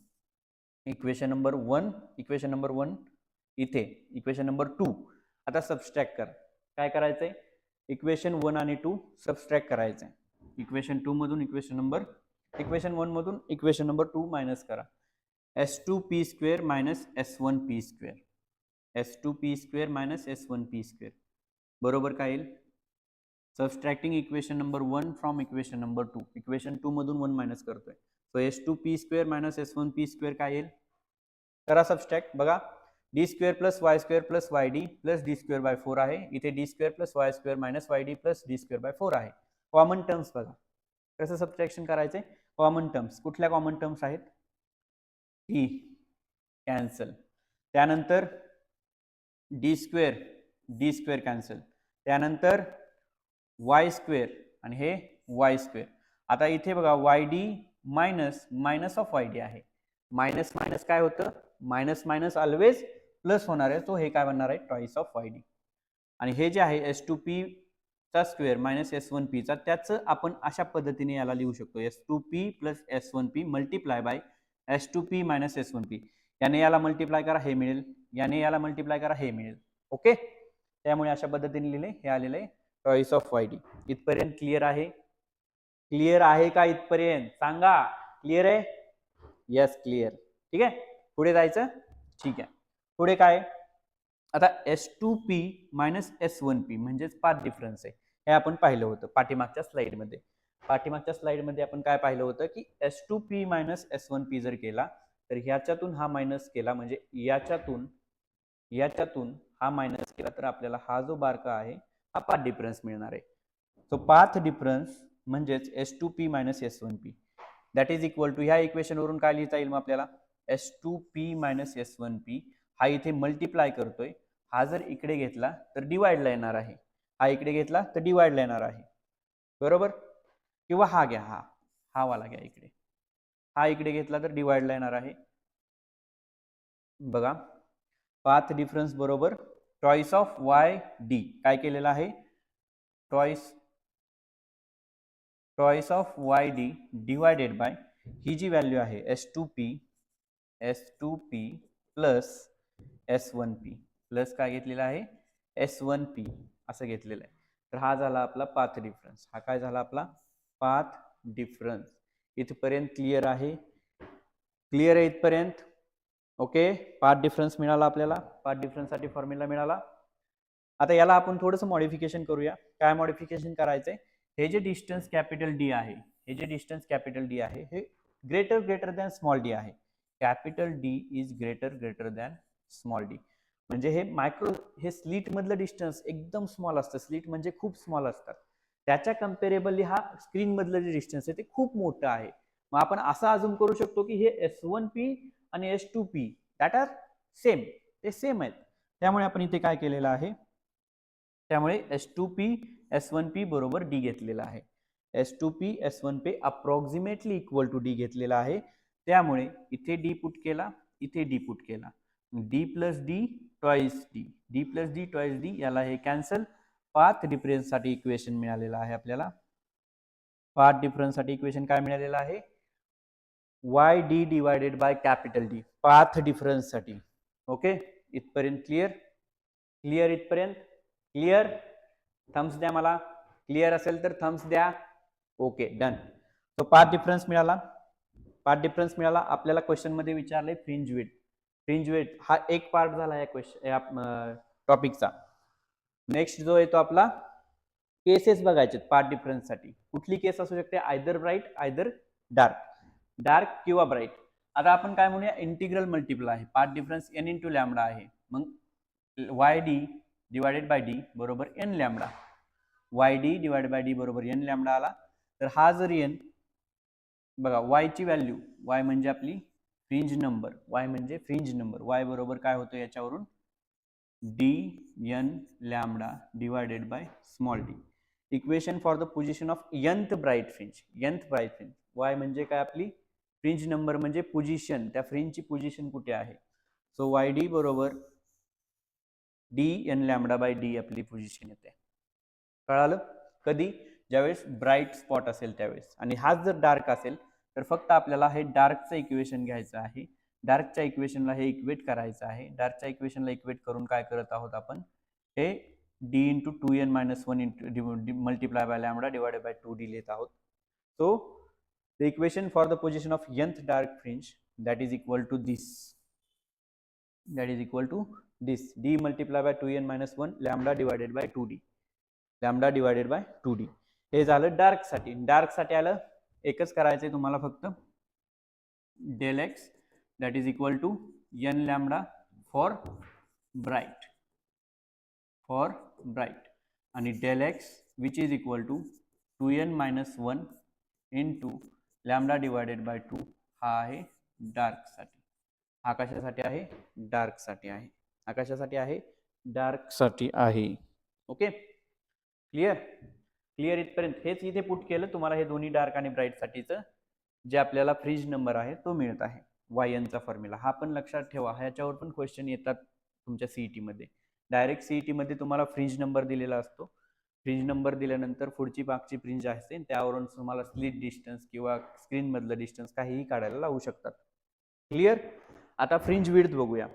Equation number 1, equation number 1 इथे, इक्वेशन नंबर 2. आता सबस्ट्रॅक्ट करा. काय करायचंय, इक्वेशन 1 आणि 2 सबस्ट्रॅक्ट करायचंय. इक्वेशन 2 मधून इक्वेशन 1 मधून इक्वेशन नंबर 2 मायनस करा. S2P square minus S1P square, S2P square minus S1P square बरोबर काय येईल, subtracting equation number 1 from equation number 2. Equation 2 मधून 1 मायनस करतोय. So S2P square minus S1P square काय येईल, करा सबस्ट्रॅक्ट. बघा D square plus Y square plus yd plus D square by 4 आहे. इथे D square plus Y square minus yd plus D square by 4 आहे. Common terms बघा, कसं subtraction करायचंय? कॉमन टर्म्स, कुठल्या कॉमन टर्म्स आहेत? टी कॅन्सल, त्यानंतर D square cancel, त्यानंतर वाय स्क्वेअर आणि हे वाय स्क्वेअर. आता इथे बघा Y D minus of Y D आहे. मायनस मायनस काय होतं? मायनस मायनस ऑलवेज प्लस होणार आहे. सो हे काय बनणार आहे? Twice of Y D. आणि हे जे आहे S2P चा स्क्वेअर मायनस S1P चा, त्याचं आपण अशा पद्धतीने याला लिहू शकतो, S2P plus S1P multiply by S2P minus S1P. याने याला मल्टिप्लाय करा, हे मिळेल. याने याला मल्टिप्लाय करा, हे मिळेल. ओके, त्यामुळे अशा पद्धतीने लिहिले. हे आलेलं आहे ट्वाइस ऑफ वाय डी. इथपर्यंत क्लिअर आहे? क्लिअर आहे का इथपर्यंत? सांगा. क्लिअर आहे? Yes, clear. ठीक आहे, पुढे जायचं. ठीक आहे, पुढे काय? आता S2P मायनस S1P म्हणजेच पाथ डिफरन्स आहे. हे आपण पाहिलं होतं पाठीमागच्या स्लाइडमध्ये. पाठीमागच्या स्लाइडमध्ये आपण काय पाहिलं होतं की S2P मायनस S1P जर केला तर ह्याच्यातून हा मायनस केला, म्हणजे याच्यातून हा मायनस केला, तर आपल्याला हा जो बारका आहे हा पाथ डिफरन्स मिळणार आहे. सो पाथ डिफरन्स म्हणजेच S2P minus S1P that is equal to, ह्या इक्वेशन वरून काय लिहिता येईल मग आपल्याला? S2P मायनस S1P हा इथे मल्टिप्लाय करतोय, हा जर इकडे घेतला तर डिवाइडला येणार आहे, हा इकडे घेतला तर डिवाइडला येणार आहे, बरोबर? किंवा हा घ्या, हा वाला घ्या इकडे, हा इकडे घेतला तर डिवाइडला येणार आहे. बघा, पाथ डिफरन्स बरोबर ट्वाइस ऑफ वाय डी काय केलेलं आहे? Twice of Y D divided by ही जी व्हॅल्यू आहे S2P प्लस S1P प्लस काय घेतलेला आहे? S1P असं घेतलेलं आहे. तर हा झाला आपला पाथ डिफरन्स. हा काय झाला आपला? Path difference. इथपर्यंत क्लिअर आहे? क्लिअर आहे इथपर्यंत? ओके, पाथ डिफरन्स मिळाला आपल्याला. पाथ डिफरन्ससाठी फॉर्म्युला मिळाला. आता याला आपण थोडंसं मॉडिफिकेशन करूया. काय मॉडिफिकेशन करायचंय? हे जे डिस्टन्स कॅपिटल डी आहे, हे ग्रेटर दॅन स्मॉल डी आहे. Capital D is greater than small D. म्हणजे हे स्लिट मधलं डिस्टन्स एकदम स्मॉल असतं. स्लिट म्हणजे खूप स्मॉल असतात. त्याच्या कम्पेरेबली हा स्क्रीन मधलं जे डिस्टन्स आहे ते खूप मोठं आहे. मग आपण असं अजूम करू शकतो की हे S1P आणि S2P दॅट आर सेम, ते सेम आहेत. त्यामुळे आपण इथे काय केलेलं आहे? त्यामुळे S2P S1P बरोबर D घेतलेला आहे. S2P S1P approximately equal to D घेतलेला आहे. त्यामुळे इथे D पुट केला, इथे D पुट केला. D plus D twice D, याला हे कॅन्सल. पाथ डिफरन्स साठी इक्वेशन मिळालेलं आहे आपल्याला. पाथ डिफरन्स साठी इक्वेशन काय मिळालेलं आहे? YD divided by capital D path difference साठी. ओके, इथपर्यंत क्लिअर? क्लिअर इथपर्यंत? क्लिअर? थम्स द्या मला. क्लिअर असेल तर थम्स द्या. Okay, done. तो पाथ डिफरन्स मिळाला. आपल्याला क्वेश्चन मध्ये विचारले फ्रिंज विड्थ हा एक पार्ट झाला या क्वेश्चन टॉपिकचा. नेक्स्ट जो येतो आपला केसेस बघायचे पाथ डिफरन्स साठी. कुठली केस असू शकते? आयदर ब्राईट आयदर डार्क किंवा ब्राईट. आता आपण काय म्हणूया? इंटिग्रल मल्टिपल आहे. Path difference n into lambda आहे. मग YD डिवायडेड बाय D बरोबर n lambda. YD divided by D बरोबर n लॅम्बडा आला. तर हा जर n, बघा y ची व्हॅल्यू, y म्हणजे आपली फ्रिंज नंबर, y बरोबर काय होतं याच्यावरून? dn lambda divided by small d. Equation for the position of nth bright fringe. y म्हणजे काय? आपली फ्रिंज नंबर म्हणजे पोझिशन, त्या फ्रिंजची पोझिशन कुठे आहे. सो YD बरोबर dn लॅम्बडा बाय d आपली पोझिशन येते. कळालं? कधी? ज्यावेळेस ब्राईट स्पॉट असेल त्यावेळेस. आणि हाच जर डार्क असेल तर फक्त आपल्याला हे डार्कचं इक्वेशन घ्यायचं आहे. डार्कच्या इक्वेशनला हे इक्वेट करायचं आहे. डार्कच्या इक्वेशनला इक्वेट करून काय करत आहोत आपण? हे d into 2n minus 1 into multiply by lambda divided by 2d लिहित आहोत. So the equation for the position of nth dark fringe that is equal to this. d multiply by 2n minus 1 lambda divided by 2d. हे झालं dark साठी. Dark साठी आलं एकच करायचंय तुम्हाला फक्त, del x that is equal to n lambda for bright आणि del x which is equal to 2n minus 1 into lambda divided by 2 हा आहे डार्कसाठी. हा कशासाठी आहे? डार्कसाठी आहे. हा कशासाठी आहे? डार्कसाठी आहे. Okay, clear? क्लिअर इथपर्यंत? हेच इथे पुट केलं तुम्हाला, हे दोन्ही डार्क आणि ब्राईट साठीचं जे आपल्याला फ्रीज नंबर आहे तो मिळत आहे, YN चा फॉर्म्युला. हा पण लक्षात ठेवा, ह्याच्यावर पण क्वेश्चन येतात तुमच्या सीईटी मध्ये. डायरेक्ट सीईटी मध्ये तुम्हाला फ्रीज नंबर दिलेला असतो. फ्रीज नंबर दिल्यानंतर पुढची मागची फ्रीज असते, त्यावरून तुम्हाला स्लिट डिस्टन्स किंवा स्क्रीन मधलं डिस्टन्स काहीही काढायला लावू शकतात. क्लिअर? आता फ्रिंज विड्थ बघूया.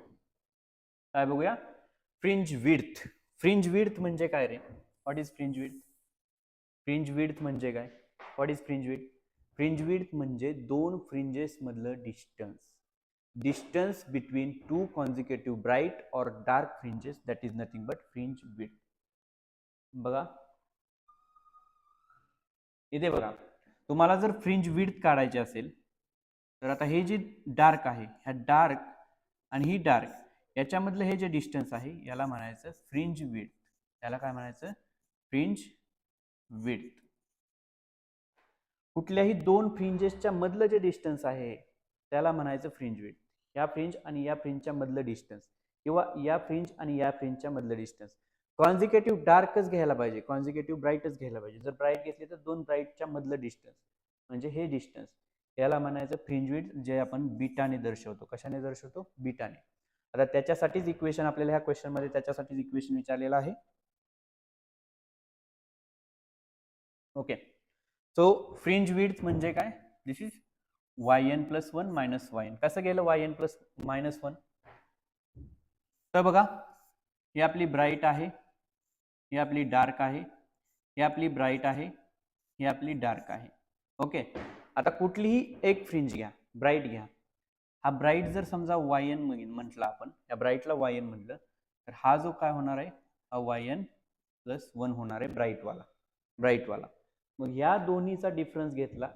काय बघूया? Fringe width. फ्रिंज विड्थ म्हणजे काय रे? What is fringe width? Fringe width म्हणजे काय? What is fringe width? Fringe width म्हणजे दोन फ्रिंजेस मधलं distance. Distance between two consecutive bright और dark fringes, that is nothing but fringe width. बघा इथे बघा, तुम्हाला जर फ्रिंज विड्थ काढायची असेल तर आता हे जे डार्क आहे, ह्या डार्क आणि ही डार्क याच्यामधलं हे जे डिस्टन्स आहे याला म्हणायचं फ्रिंज विड्थ. याला काय म्हणायचं? Fringe width. कुठल्याही दोन फ्रिंजेसच्या मधलं जे डिस्टन्स आहे त्याला म्हणायचं फ्रिंज विड्थ. या फ्रिंज आणि या फ्रिंजच्या मधलं डिस्टन्स किंवा या फ्रिंज आणि या फ्रिंजच्या मधलं डिस्टन्स. कॉन्झिक्युटिव्ह डार्कच घ्यायला पाहिजे, कॉन्झिक्युटिव्ह ब्राईटच घ्यायला पाहिजे. जर ब्राईट घेतली तर दोन ब्राईटच्या मधलं डिस्टन्स म्हणजे हे डिस्टन्स, याला म्हणायचं फ्रिंज विड्थ, जे आपण बीटाने दर्शवतो. कशाने दर्शवतो? बीटाने. आता त्याच्यासाठीच इक्वेशन आपल्याला ह्या क्वेश्चन मध्ये त्याच्यासाठीच इक्वेशन विचारलेलं आहे. ओके, सो फ्रिंज विड्थ म्हणजे काय? This is yn plus 1 minus yn. कसं गेलं yn प्लस मायनस 1? तर बघा, ही आपली ब्राईट आहे, ही आपली डार्क आहे, ही आपली ब्राईट आहे, ही आपली डार्क आहे. ओके, आता कुठलीही एक फ्रिंज घ्या, ब्राईट घ्या. हा ब्राईट जर समजा yn म्हटलं आपण, या ब्राईटला yn म्हटलं तर हा जो काय होणार आहे, हा yn प्लस 1 होणार आहे ब्राईटवाला. ब्राईटवाला मग या दोन्हीचा डिफरन्स घेतला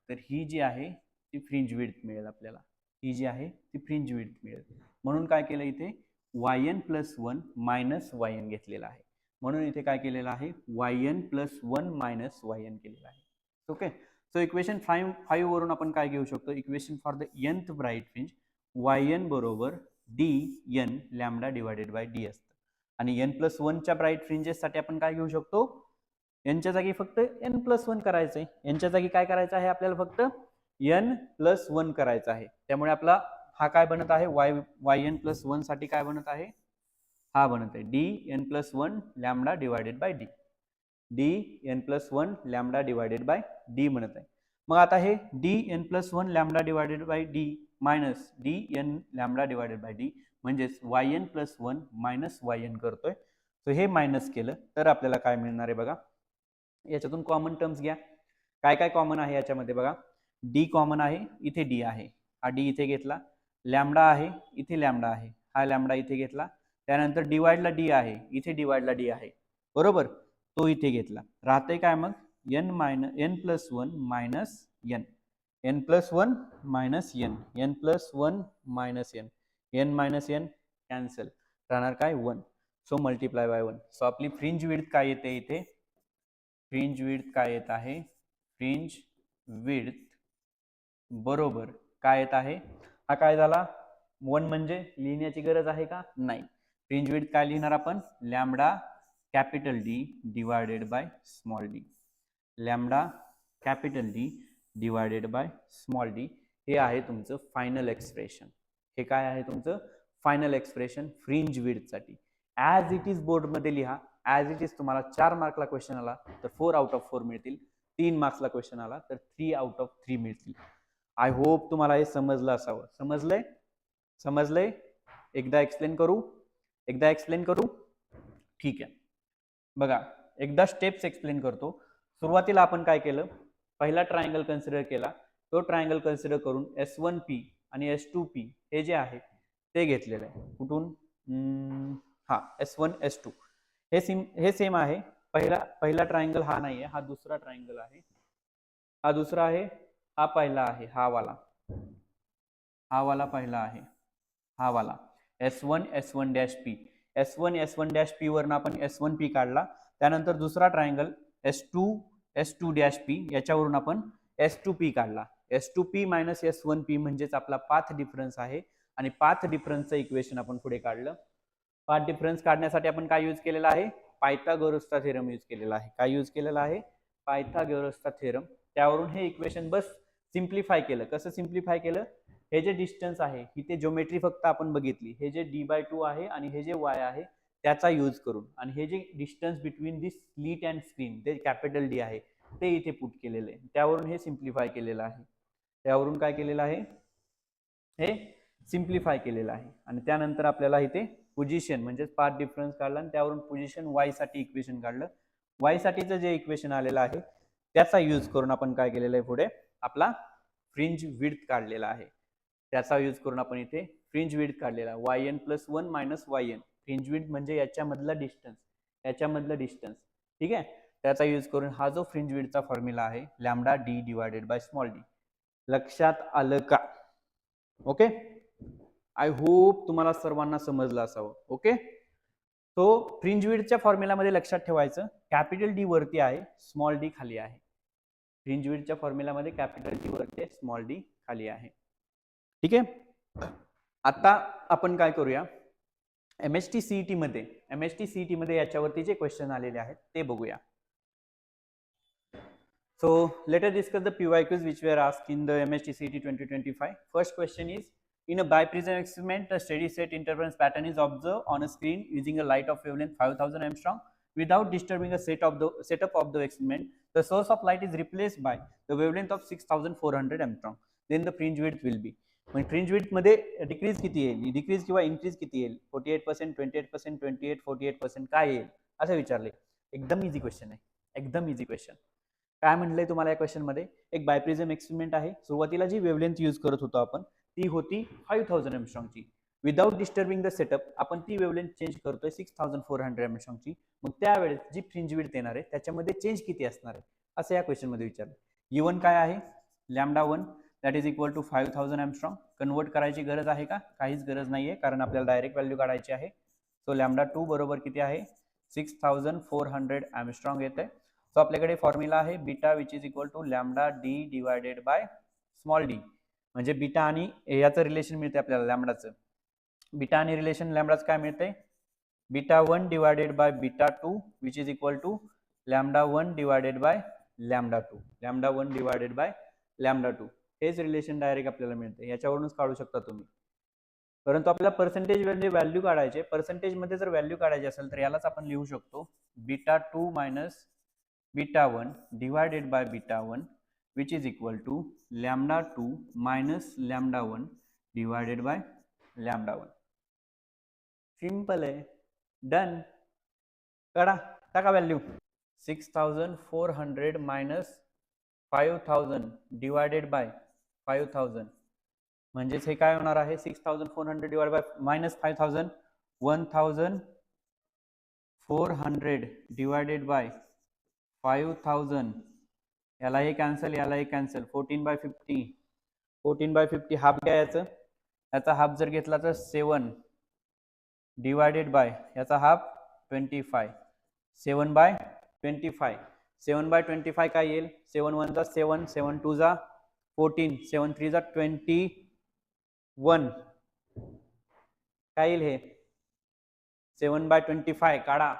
तर ही जी आहे ती फ्रिंज विड्थ मिळेल आपल्याला. ही जी आहे ती फ्रिंज विड्थ मिळेल. म्हणून काय केलं इथे? yn प्लस 1 मायनस yn घेतलेला आहे. म्हणून इथे काय केलेलं आहे? yn प्लस 1 मायनस yn केलेलं आहे. ओके, सो इक्वेशन 5 वरून आपण काय घेऊ शकतो? Equation for the nth bright fringe yn बरोबर dn lambda divided bye d असतं. आणि n प्लस 1 च्या ब्राईट फ्रिंजेस साठी आपण काय घेऊ शकतो? यांच्या जागी फक्त n प्लस 1 करायचंय. यांच्या जागी काय करायचं आहे आपल्याला? फक्त n प्लस 1 करायचं आहे. त्यामुळे आपला हा काय बनत आहे? yn प्लस 1 साठी काय बनत आहे? हा बनत आहे dn plus 1 lambda divided bye d. dn plus 1 lambda divided bye d बनत आहे. मग आता हे dn plus 1 lambda divided bye d minus dn lambda divided bye d म्हणजेच yn प्लस 1 मायनस yn करतोय. सो हे मायनस केलं तर आपल्याला काय मिळणार आहे बघा? याच्यातून कॉमन टर्म्स घ्या. काय काय कॉमन आहे याच्यामध्ये बघा? डी कॉमन आहे, इथे डी आहे, हा डी इथे घेतला. लॅमडा आहे, इथे लॅमडा आहे, हा लॅमडा इथे घेतला. त्यानंतर डिवाइडला डी आहे, इथे डिवाइडला डी आहे, बरोबर, तो इथे घेतला. राहते काय मग? n plus 1 minus n plus 1 minus n plus 1 minus n minus n cancel, राहणार काय? 1. So multiply by 1. सो आपली फ्रिंज विड्थ काय येते इथे? फ्रिंज विड्थ काय येत आहे? फ्रिंज विड्थ बरोबर काय येत आहे? हा काय झाला? 1 म्हणजे लिहिण्याची गरज आहे का? नाही. फ्रिंज विड्थ काय लिहिणार आपण? Lambda capital D divided by small D. Lambda capital D divided by small D हे आहे तुमचं फायनल एक्सप्रेशन. हे काय आहे तुमचं? फायनल एक्सप्रेशन फ्रिंज विड्थ साठी. ॲज इट इज बोर्डमध्ये लिहा. ॲज इट इज तुम्हाला 4 मार्कला क्वेश्चन आला तर 4 आउट ऑफ 4 मिळतील. 3 मार्क्सला क्वेश्चन आला तर 3 आउट ऑफ 3 मिळतील. आय होप तुम्हाला हे समजलं असावं. समजलंय? समजलंय? एकदा एक्सप्लेन करू? ठीक आहे, बघा एकदा स्टेप्स एक्सप्लेन करतो. सुरुवातीला आपण काय केलं? पहिला ट्रायंगल कन्सिडर केला. तो ट्रायंगल कन्सिडर करून S1P आणि S2P हे जे आहे ते घेतलेलं आहे. कुठून? हा S1 S2 हे सेम आहे. पहिला ट्रायंगल हा नाही आहे, हा दुसरा ट्रायंगल आहे. हा दुसरा आहे, हा पहिला आहे, हा वाला पहिला आहे, हा वाला S1 S1 P. S1 S1 P वरून आपण S1P काढला. त्यानंतर दुसरा ट्रायंगल S2 S2 P याच्यावरून आपण S2P काढला, S2P मायनस S1P म्हणजेच आपला पाथ डिफरन्स आहे आणि पाथ डिफरन्सचं इक्वेशन आपण पुढे काढलं. पाथ डिफरन्स काढण्यासाठी आपण काय यूज केलेला आहे, पायथागोरसचा थेरम यूज केलेला आहे. काय यूज केलेला आहे, पायथागोरसचा थेरम. त्यावरून हे इक्वेशन बस सिम्प्लिफाय केलं. कसं सिम्प्लिफाय केलं, हे जे डिस्टन्स आहे इथे ज्योमेट्री फक्त आपण बघितली, हे जे d/2 आहे आणि हे जे y आहे त्याचा यूज करून, आणि हे जे distance between this slit and screen ते कॅपिटल D आहे ते इथे पुट केलेलं आहे. त्यावरून हे सिम्प्लिफाय केलेलं आहे. त्यावरून काय केलेलं आहे, हे सिम्प्लिफाय केलेलं आहे. आणि त्यानंतर आपल्याला इथे पोझिशन म्हणजे पाथ डिफरन्स काढला आणि त्यावरून पोझिशन y साठी इक्वेशन काढलं. y साठीचं जे इक्वेशन आलेलं आहे त्याचा यूज करून आपण काय केलेलं आहे, पुढे आपला फ्रिंज विड्थ काढलेला आहे. त्याचा यूज करून आपण इथे फ्रिंज विड्थ काढलेला yn + 1 - yn. फ्रिंज विड्थ म्हणजे याच्यामधला डिस्टन्स, याच्यामधलं डिस्टन्स, ठीक आहे. त्याचा यूज करून हा जो फ्रिंज विड्थचा फॉर्म्युला आहे λd/d. लक्षात आलं का? ओके, आय होप तुम्हाला सर्वांना समजलं असावं. ओके, तो फ्रिंज विड्थच्या फॉर्म्युलामध्ये लक्षात ठेवायचं, कॅपिटल D वरती आहे, स्मॉल d खाली आहे. फ्रिंज विड्थच्या फॉर्म्युलामध्ये कॅपिटल D वरती आहे, स्मॉल d खाली आहे. ठीक आहे. आता आपण काय करूया, MHT CET मध्ये याच्यावरती जे क्वेश्चन आलेले आहेत ते बघूया. So let us discuss the PYQs which were asked in the MHT CET 2025. First question is, in a biprism experiment, the steady state interference pattern is observed on a screen using a light of wavelength 5000 Armstrong. Without disturbing a setup of the experiment, the source of light is replaced by the wavelength of 6400 Armstrong. Then the fringe width will be. म्हणजे fringe width मध्ये decrease किती येईल, decrease किंवा increase किती येईल, 48%, 28%, 28, 48% काय येईल असं विचारले. एकदम इझी क्वेश्चन आहे, एकदम इझी क्वेश्चन. काय म्हणलंय तुम्हाला या क्वेश्चन मध्ये, एक बायप्रिझम एक्सपेरिमेंट आहे. सुरुवातीला जी वेवलेंथ यूज करत होतो आपण ती होती 5000 एमस्ट्रॉंगची. विदाउट डिस्टर्बिंग द सेटअप आपण ती वेवलेंथ चेंज करतोय 6400 एमस्ट्रॉंगची. मग त्यावेळेस जी फ्रिंज विड्थ येणार आहे त्याच्यामध्ये चेंज किती असणार आहे असं या क्वेश्चन मध्ये विचारलं. E1 काय आहे, λ1 that is equal to 5000 angstrom. Convert करायची गरज आहे का, काहीच गरज नाहीये कारण आपल्याला डायरेक्ट व्हॅल्यू काढायची आहे. सो λ2 बरोबर किती आहे, 6400 एमस्ट्रॉंग येते. सो आपल्याकडे फॉर्म्युला आहे beta which is equal to λd divided by small d. म्हणजे बीटा आणि याचं रिलेशन मिळते आपल्याला लॅम्डाचं. बीटा आणि रिलेशन लॅम्डाचं काय मिळते, β1 divided by β2 which is equal to λ1 divided by λ2. λ1 divided by λ2 हेच रिलेशन डायरेक्ट आपल्याला मिळते, याच्यावरूनच काढू शकता तुम्ही. परंतु आपल्याला पर्सेंटेज म्हणजे व्हॅल्यू काढायचे. पर्सेंटेज मध्ये जर व्हॅल्यू काढायची असेल तर यालाच आपण लिहू शकतो β2 minus β1 divided by β1 which is equal to λ2 minus λ1 divided by λ1. Simple आहे, डन. काढा, टाका व्हॅल्यू. 6400 minus 5000 divided by 5000 म्हणजेच हे काय होणार आहे, 6400 divided by minus 5000 1400 divided by 5000. याला हे कॅन्सल, याला हे कॅन्सल. 14/50, 14/50 हाफ घ्या याचं, याचा हाफ जर घेतला तर 7 डिवायडेड बाय याचा हाफ 25. 7/25. 7/25 काय येईल, 7 1 जा 7, 7 2 जा 14, 7 3 जा 21. काय येईल हे, 7/25 काढा.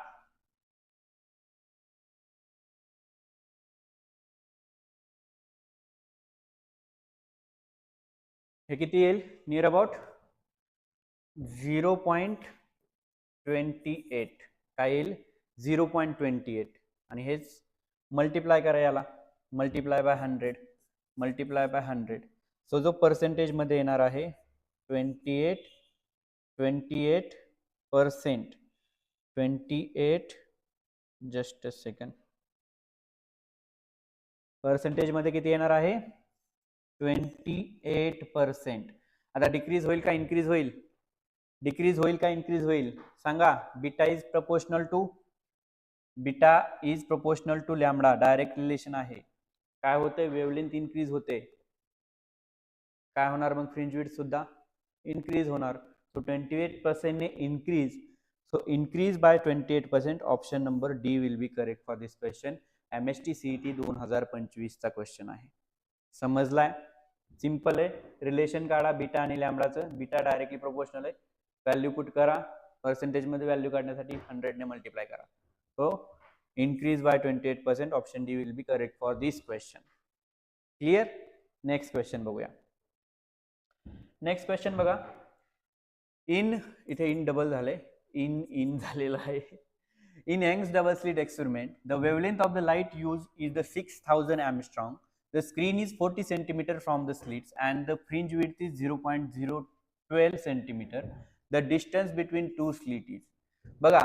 हे किती येईल, नियर अबाउट 0.28. काय येईल, 0.28. आणि हेच मल्टिप्लाय करा, याला multiply by 100, multiply by 100. So जो पर्सेंटेज मध्ये येणार आहे 28%. 28 जस्ट अ सेकंड. पर्सेंटेज मध्ये किती येणार आहे, 28%. आता डिक्रीज होईल का इन्क्रीज होईल, डिक्रीज होईल का इन्क्रीज होईल सांगा. Beta is proportional to lambda, direct relation आहे. काय होते, वेवलेंथ इन्क्रीज होते, काय होणार मग, फ्रिंज विड्थ सुद्धा इन्क्रीज होणार. सो 28% ने increase. So increase by 28%. Option number D will be correct for this question. MHT CET 2025 चा क्वेश्चन आहे. समजलाय? सिंपल आहे. रिलेशन काढा बीटा आणि लॅम्बडाचं. बीटा डायरेक्टली प्रोपोर्शनल आहे. व्हॅल्यू पुट करा. पर्सेंटेज मध्ये व्हॅल्यू काढण्यासाठी 100 ने मल्टिप्लाय करा. So increase by 28%. Option D will be correct for this question. Clear? Next question बघूया. नेक्स्ट क्वेश्चन बघा. इथे इन डबल झाले, इन झालेलं आहे. In Young's double slit experiment, the wavelength of the light used is the 6000 Armstrong. The screen is 40 centimeter from the slits and the fringe width is 0.012 centimeter. The distance between two slits is. बघा,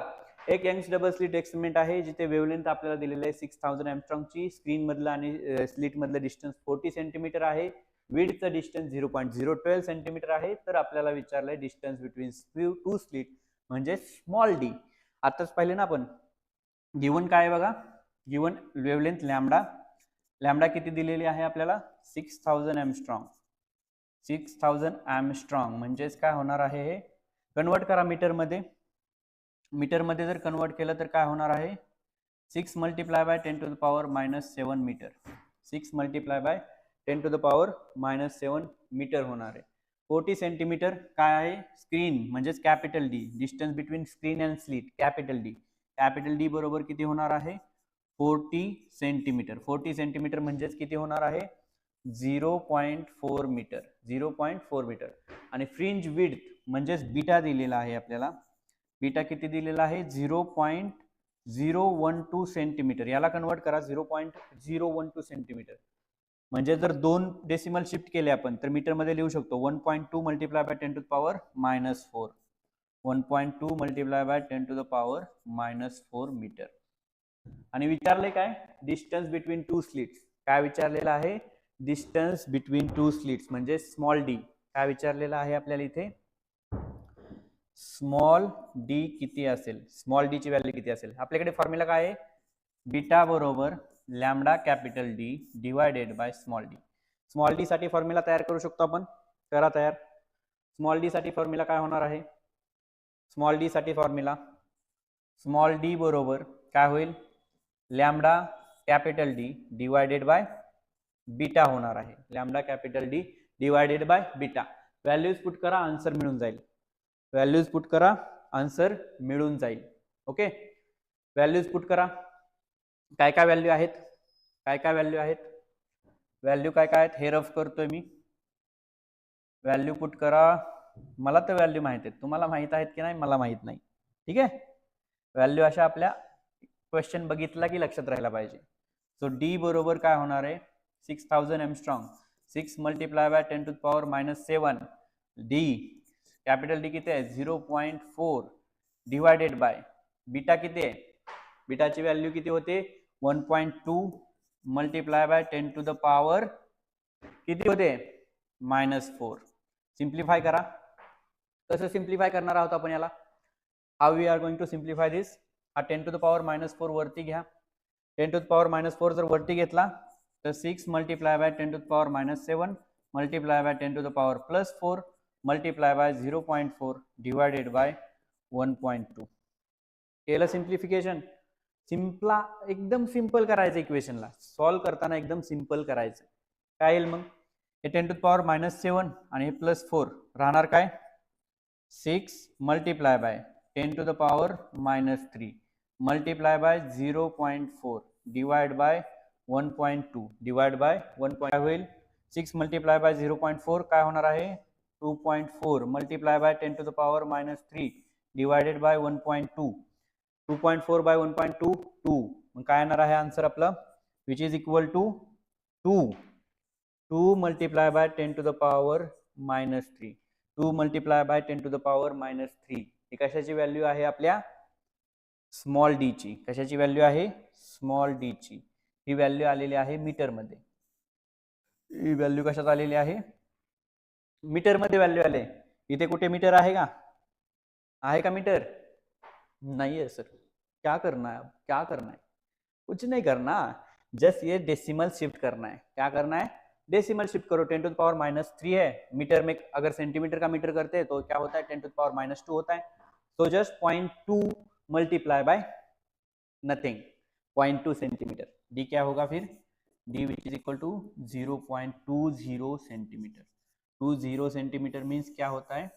एक Young's double slit experiment आहे जिथे wavelength आपल्याला दिलेलं आहे 6000 angstrom ची. Screen मधलं आणि स्लिट मधलं डिस्टन्स 40 सेंटीमीटर आहे. विड्थचं डिस्टन्स 0.012 सेंटीमीटर आहे. तर आपल्याला विचारलंय डिस्टन्स बिटवीन टू स्लिट म्हणजे स्मॉल डी. आताच पाहिले ना आपण. गिवन काय आहे बघा, गिवन वेवलेंथ लॅम्बडा. लॅम्बडा किती दिलेली आहे आपल्याला? 6000 एंगस्ट्रॉम. 6000 एंगस्ट्रॉम म्हणजेच काय होणार आहे हे? कन्वर्ट करा मीटर मध्ये. मीटर मध्ये जर कन्वर्ट केलं तर काय होणार आहे? 6 multiply by 10 to the power -7 metre. 6 multiply by 10 to the power -7 metre होणार आहे. 40 सेंटीमीटर काय आहे? स्क्रीन म्हणजेच capital D. Distance between screen and slit capital D. Capital D बरोबर किती होणार आहे? 40 सेंटीमीटर. 40 सेंटीमीटर म्हणजेच किती होणार आहे? 0.4 मीटर. 0.4 मीटर. आणि फ्रिंज विड्थ म्हणजेच बीटा दिलेला आहे आपल्याला. बीटा किती दिलेला आहे? 0.012 सेंटीमीटर. याला कन्वर्ट करा 0.012 सेंटीमीटर. म्हणजे जर 2 डेसिमल शिफ्ट केले आपण तर मीटर मध्ये लिहू शकतो 1.2 multiply by 10 to the power -4. 1.2 multiply by 10 to the power -4 metre. आणि विचारले काय? Distance between two slits. काय विचारलेलं आहे? डिस्टन्स बिटवीन टू स्लिट्स म्हणजे स्मॉल डी. काय विचारलेलं आहे आपल्याला इथे? स्मॉल डी किती असेल? स्मॉल डी ची व्हॅल्यू किती असेल? आपल्याकडे फॉर्म्युला काय आहे? बीटा बरोबर lambda capital D divided by small D. Small D साठी फॉर्म्युला तयार करू शकतो आपण. करा तयार. स्मॉल डी साठी फॉर्म्युला काय होणार आहे? स्मॉल डी साठी फॉर्म्युला, स्मॉल डी बरोबर काय होईल? Lambda capital D divided by beta होणार आहे. Lambda capital D divided by beta. Values put करा, आन्सर मिळून जाईल. व्हॅल्यूज पुट करा, आन्सर मिळून जाईल. ओके, व्हॅल्यूज पुट करा. काय काय व्हॅल्यू आहेत? काय काय व्हॅल्यू आहेत? व्हॅल्यू काय काय आहेत हे रफ करतोय मी. व्हॅल्यू पुट करा. मला तर व्हॅल्यू माहित आहेत, तुम्हाला माहित आहेत की नाही मला माहित नाही. ठीक आहे, व्हॅल्यू अशा आपल्या क्वेश्चन बघितला की लक्षात राहायला पाहिजे. सो डी बरोबर काय होणार आहे? 6000 angstrom. 6 multiply by 10 to the power -7. D capital D किती आहे? 0.4 डिवायडेड बाय बीटा किती आहे? बीटाची व्हॅल्यू किती होते? 1.2 multiply by 10 to the power किती होते? -4. सिम्प्लिफाय करा. कसं सिम्प्लिफाय करणार आहोत आपण याला? How we are going to simplify this? हा 10 टू द पॉवर -4 वरती घ्या. 10 टू द पॉवर -4 जर वरती घेतला तर 6 multiply by 10 to the power -7 multiply by 10 to the power +4 multiply by 0.4 divided by 1.2. केलं सिम्प्लिफिकेशन? सिंपला एकदम सिंपल करायचं. इक्वेशनला सॉल्व करताना एकदम सिंपल करायचं. काय येईल मग? हे 10 टू द पॉवर -7 आणि हे +4 राहणार काय? 6 multiply by 10 to the power -3 multiply by 0.4 divide by 1.2 divide by 1. होईल 6 मल्टिप्लाय बाय 0.4 काय होणार आहे? 2.4 multiply by 10 to the power -3 divided by 1.2. 2.4 by 1.2 2. मग काय येणार आहे आन्सर आपलं? Which is equal to 2 multiply by 10 to the power -3. 2 multiply by 10 to the power -3. ही कशाची व्हॅल्यू आहे आपल्या? स्मॉल डी ची. कशाची व्हॅल्यू आहे? स्मॉल डी ची. ही व्हॅल्यू आलेली आहे मीटर मध्ये. ही व्हॅल्यू कशात आलेली आहे? मीटर मध्ये व्हॅल्यू आले. इथे कुठे मीटर आहे का? आहे का मीटर? नहीं है सर. क्या करना है? क्या करना है? कुछ नहीं करना, जस्ट ये डेसिमल शिफ्ट करना है. क्या करना है? डेसिमल शिफ्ट करो. 10 टू द पावर -3 है. मीटर में अगर सेंटीमीटर का मीटर करते हैं तो क्या होता है? 10 टू द पावर -2 होता है. तो just 0.2 multiply by nothing, 0.2 centimetre. D क्या होगा फिर? D which is equal to 0.20 centimetre. 20 centimetre means क्या होता है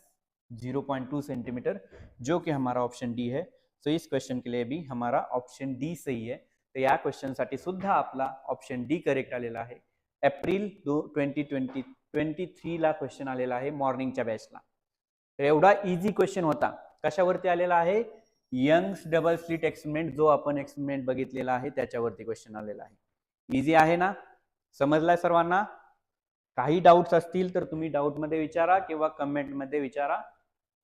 0.2 सेंटीमीटर, जो कि हमारा ऑप्शन डी है। सो इस क्वेश्चन के लिए भी हमारा ऑप्शन डी सही है। तर या क्वेश्चन साठी सुद्धा आपला ऑप्शन डी करेक्ट आलेला आहे। एप्रिल 2023 ला क्वेश्चन आलेला आहे मॉर्निंगच्या बॅचला। तर एवढा इझी क्वेश्चन होता। कशावरती आलेला आहे यंग्स डबल स्लिट एक्सपेरिमेंट, जो आपण एक्सपेरिमेंट बघितलेला आहे त्याच्यावरती क्वेश्चन आलेला आहे। इझी आहे ना, समजलाय सर्वांना? काही डाउट्स असतील तर तुम्ही डाउट मध्ये विचारा किंवा कमेंट मध्ये विचारा।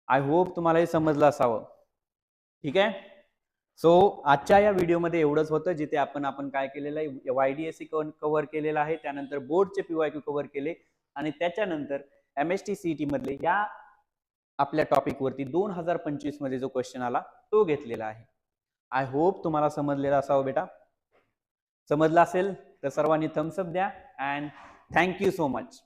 आय होप तुम्हाला हे समजलं असावं। ठीक आहे, सो आजच्या या व्हिडिओमध्ये एवढंच होतं, जिथे आपण काय केलेलं आहे YDSC कव्हर केलेला आहे, त्यानंतर बोर्डचे PYQ कव्हर केले आणि त्याच्यानंतर MST CET मधले या आपल्या टॉपिक वरती 2025 मध्ये जो क्वेश्चन आला तो घेतलेला आहे। आय होप तुम्हाला समजलेला असावं बेटा। समजलं असेल तर सर्वांनी थम्स अप द्या and thank you so much.